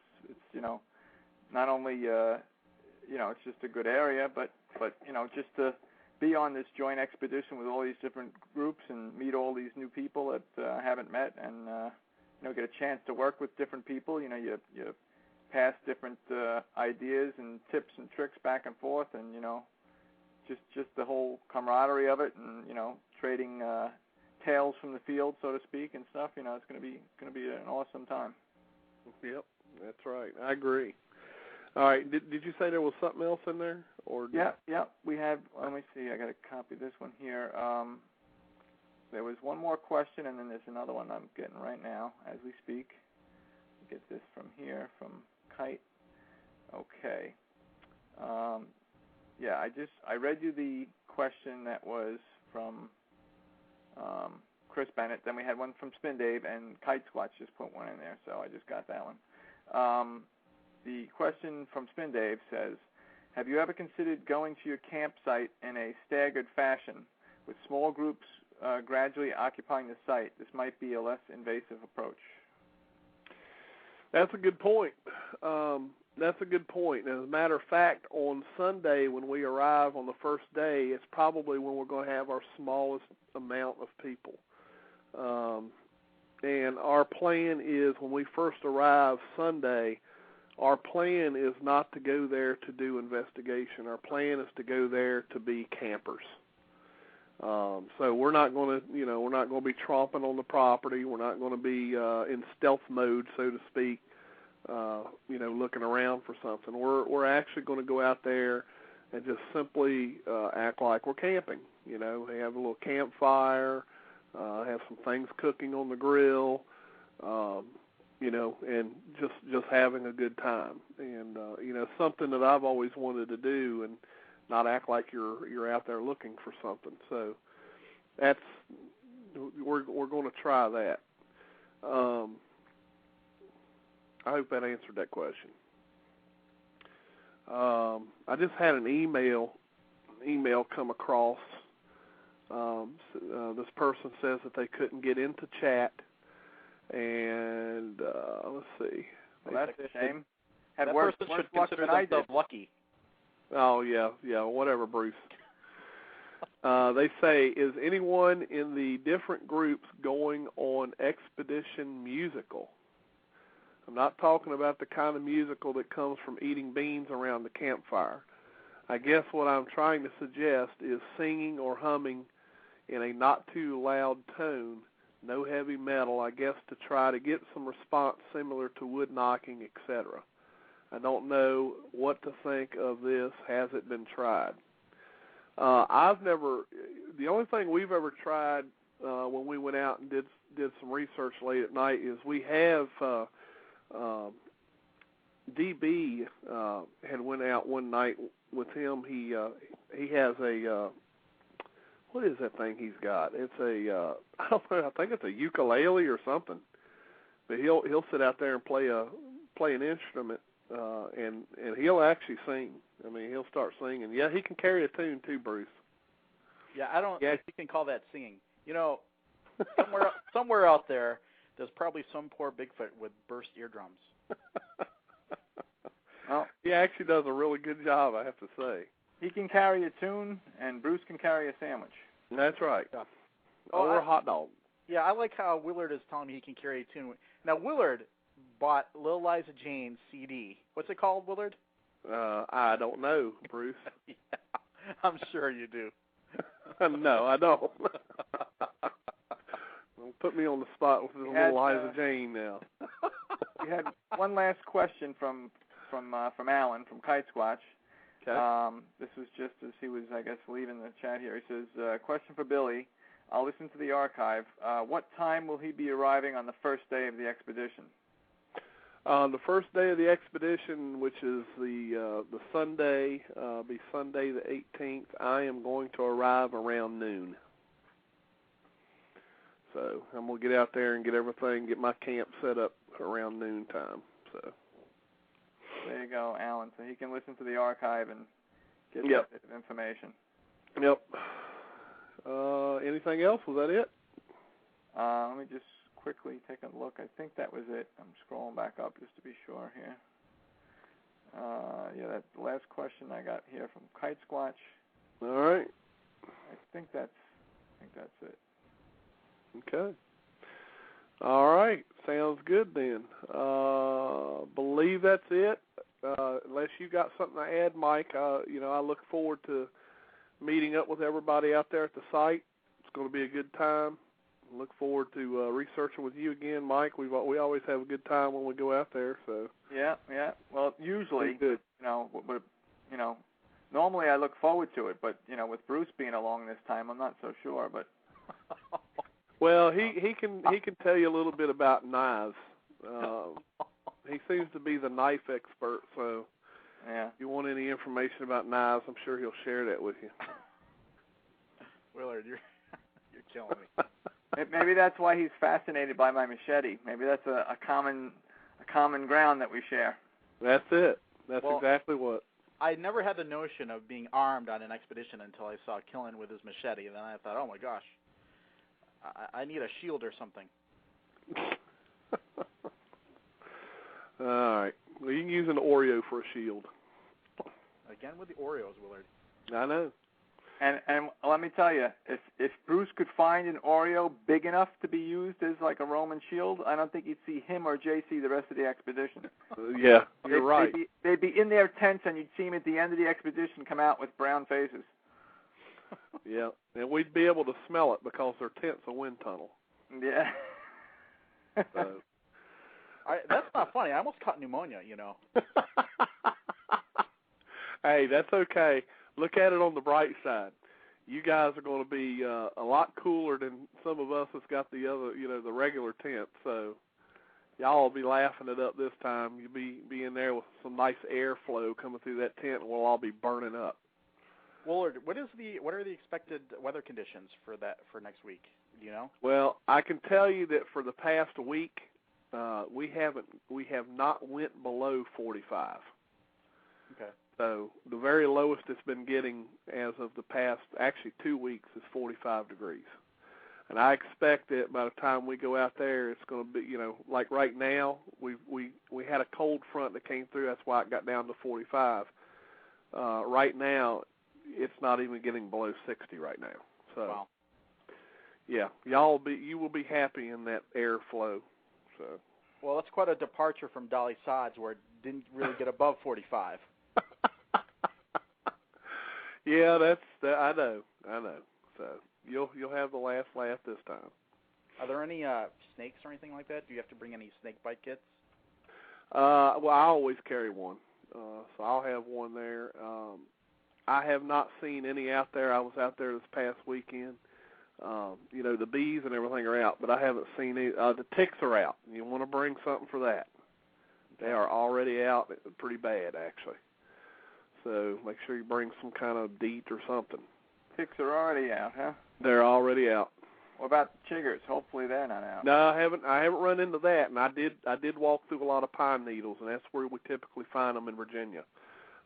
not only it's just a good area, but just to be on this joint expedition with all these different groups and meet all these new people that I haven't met, and get a chance to work with different people. You pass different ideas and tips and tricks back and forth, and just the whole camaraderie of it, and trading tales from the field, so to speak, and stuff. It's going to be an awesome time. Yep, that's right. I agree. All right, did you say there was something else in there, or? Yeah. We have. Let me see. I got to copy this one here. There was one more question, and then there's another one I'm getting right now as we speak. Get this from here, from Kite. Okay. I read you the question that was from Chris Bennett. Then we had one from Spin Dave, and Kite Squatch just put one in there, so I just got that one. The question from Spin Dave says, have you ever considered going to your campsite in a staggered fashion with small groups gradually occupying the site? This might be a less invasive approach. That's a good point. That's a good point. As a matter of fact, on Sunday when we arrive on the first day, it's probably when we're going to have our smallest amount of people. And our plan is, when we first arrive Sunday, our plan is not to go there to do investigation. Our plan is to go there to be campers. So we're not going to be tromping on the property. We're not going to be in stealth mode, so to speak, looking around for something. We're actually going to go out there and just simply act like we're camping. Have a little campfire, have some things cooking on the grill, and just having a good time. And something that I've always wanted to do, and not act like you're out there looking for something. So we're going to try that. I hope that answered that question. I just had an email come across. This person says that they couldn't get into chat, and let's see. Well, that's a shame. That person should consider themselves lucky. Oh, yeah, whatever, Bruce. They say, is anyone in the different groups going on expedition musical? I'm not talking about the kind of musical that comes from eating beans around the campfire. I guess what I'm trying to suggest is singing or humming in a not-too-loud tone, no heavy metal, I guess to try to get some response similar to wood knocking, etc. I don't know what to think of this. Has it been tried? The only thing we've ever tried when we went out and did some research late at night is we have DB had went out one night with him. He has a what is that thing he's got? It's a I don't know. I think it's a ukulele or something. But he'll sit out there and play an instrument, and he'll actually sing. I mean, he'll start singing. Yeah, he can carry a tune too, Bruce. Yeah, I don't think you can call that singing. You know, somewhere out there's probably some poor Bigfoot with burst eardrums. Well, he actually does a really good job, I have to say. He can carry a tune, and Bruce can carry a sandwich. That's right. Yeah. Or a hot dog. Yeah, I like how Willard is telling me he can carry a tune. Now, Willard bought Lil Liza Jane's CD. What's it called, Willard? I don't know, Bruce. Yeah, I'm sure you do. No, I don't. Don't put me on the spot with Lil Liza Jane now. We had one last question from Alan from Kite Squatch. Okay. This was just as he was, I guess, leaving the chat here. He says, question for Billy. I'll listen to the archive. What time will he be arriving on the first day of the expedition? The first day of the expedition, which is the Sunday, be Sunday the 18th, I am going to arrive around noon. So I'm going to get out there and get my camp set up around noon time. So there you go, Alan. So he can listen to the archive and get that bit of information. Yep. Anything else? Was that it? Let me just quickly take a look. I think that was it. I'm scrolling back up just to be sure here. That last question I got here from Kite Squatch. All right. I think that's it. Okay. All right. Sounds good then. Believe that's it. Unless you got something to add, Mike, I look forward to meeting up with everybody out there at the site. It's going to be a good time. Look forward to researching with you again, Mike. We always have a good time when we go out there. So yeah. Well, usually, good. But normally I look forward to it. But with Bruce being along this time, I'm not so sure. But well, he can tell you a little bit about knives. He seems to be the knife expert. So yeah, if you want any information about knives, I'm sure he'll share that with you. Willard, you're killing me. Maybe that's why he's fascinated by my machete. Maybe that's a common ground that we share. That's it. That's exactly what. I never had the notion of being armed on an expedition until I saw Killen with his machete, and then I thought, oh my gosh, I need a shield or something. All right. Well, you can use an Oreo for a shield. Again with the Oreos, Willard. I know. And let me tell you, if Bruce could find an Oreo big enough to be used as like a Roman shield, I don't think you'd see him or JC the rest of the expedition. Yeah, you're right. They'd be in their tents, and you'd see them at the end of the expedition come out with brown faces. Yeah, and we'd be able to smell it because their tent's a wind tunnel. Yeah. So. That's not funny. I almost caught pneumonia, Hey, that's okay. Look at it on the bright side. You guys are going to be a lot cooler than some of us that's got the other, the regular tent. So y'all will be laughing it up this time. You'll be in there with some nice airflow coming through that tent, and we'll all be burning up. Willard, what are the expected weather conditions for next week? Do you know? Well, I can tell you that for the past week, we have not went below 45. Okay. So the very lowest it's been getting as of the past, actually 2 weeks, is 45 degrees. And I expect that by the time we go out there, it's going to be, like right now, we had a cold front that came through. That's why it got down to 45. Right now, it's not even getting below 60 right now. So, wow. Yeah, you will be happy in that airflow. So. Well, that's quite a departure from Dolly Sods, where it didn't really get above 45. Yeah, I know. So you'll have the last laugh this time. Are there any snakes or anything like that? Do you have to bring any snake bite kits? Well, I always carry one, so I'll have one there. I have not seen any out there. I was out there this past weekend. You know, the bees and everything are out, but I haven't seen any. The ticks are out. You want to bring something for that. They are already out, pretty bad, actually. So make sure you bring some kind of DEET or something. Ticks are already out, huh? They're already out. What about chiggers? Hopefully they're not out. No, I haven't run into that, and I did walk through a lot of pine needles, and that's where we typically find them in Virginia.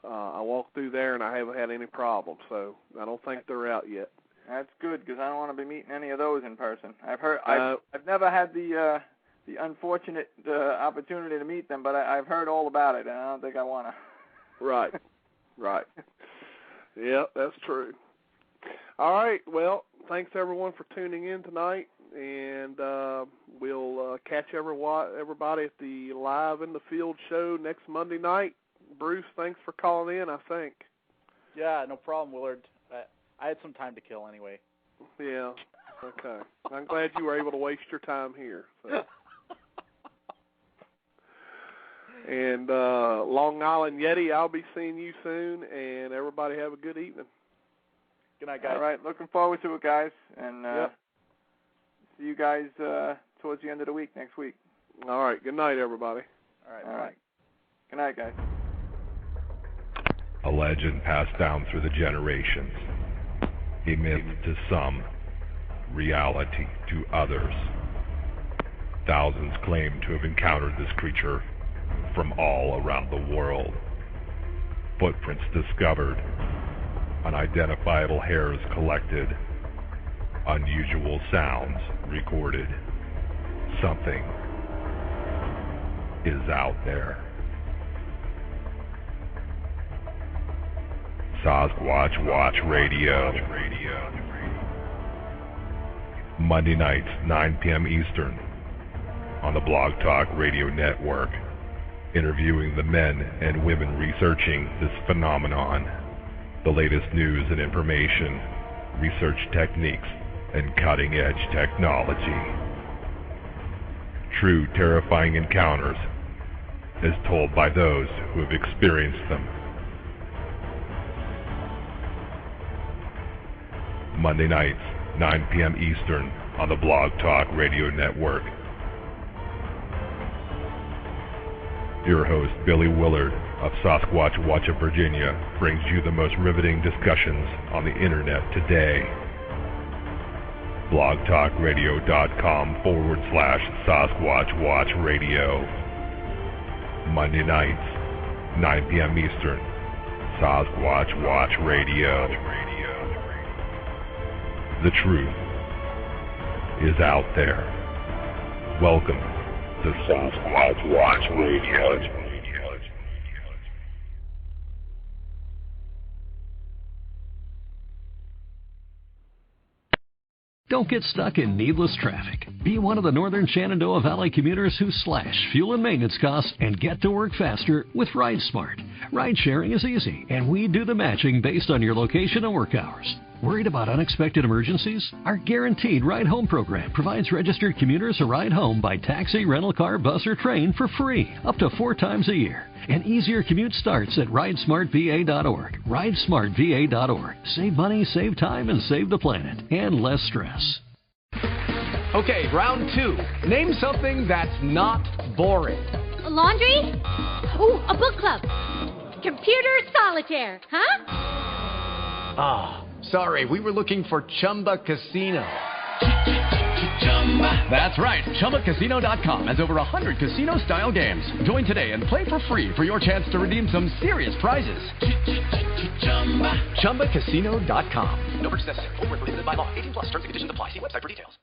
I walked through there, and I haven't had any problems, so I don't think they're out yet. That's good, because I don't want to be meeting any of those in person. I've never had the unfortunate opportunity to meet them, but I've heard all about it, and I don't think I want to. Right. Yeah, that's true. All right, well, thanks everyone for tuning in tonight, and we'll catch everybody at the Live in the Field show next Monday night. Bruce, thanks for calling in, I think. Yeah, no problem, Willard. I had some time to kill anyway. Yeah, okay. I'm glad you were able to waste your time here. So. And Long Island Yeti, I'll be seeing you soon, and everybody have a good evening. Good night, guys. All right, looking forward to it, guys, and see you guys towards the end of the week next week. All right, good night, everybody. All right. Good night, guys. A legend passed down through the generations. A myth to some, reality to others. Thousands claim to have encountered this creature from all around the world. Footprints discovered, unidentifiable hairs collected, unusual sounds recorded. Something is out there. Sasquatch Watch Radio. Monday nights, 9 p.m. Eastern, on the Blog Talk Radio Network, interviewing the men and women researching this phenomenon, the latest news and information, research techniques, and cutting-edge technology. True terrifying encounters, as told by those who have experienced them. Monday nights, 9 p.m. Eastern, on the Blog Talk Radio Network. Your host, Billy Willard of Sasquatch Watch of Virginia, brings you the most riveting discussions on the internet today. blogtalkradio.com/Sasquatch Watch Radio. Monday nights, 9 p.m. Eastern, Sasquatch Watch Radio. The truth is out there. Welcome to Sasquatch Watch Radio. Don't get stuck in needless traffic. Be one of the Northern Shenandoah Valley commuters who slash fuel and maintenance costs and get to work faster with RideSmart. Ride sharing is easy, and we do the matching based on your location and work hours. Worried about unexpected emergencies? Our Guaranteed Ride Home program provides registered commuters a ride home by taxi, rental car, bus, or train for free, up to 4 times a year. An easier commute starts at ridesmartva.org. Ridesmartva.org. Save money, save time, and save the planet. And less stress. Okay, round 2. Name something that's not boring. A laundry? Ooh, a book club. Computer solitaire, huh? Ah, sorry, we were looking for Chumba Casino. That's right, ChumbaCasino.com has over 100 casino-style games. Join today and play for free for your chance to redeem some serious prizes. ChumbaCasino.com. No purchase necessary. Void where prohibited by law. 18+ terms and conditions apply. See website for details.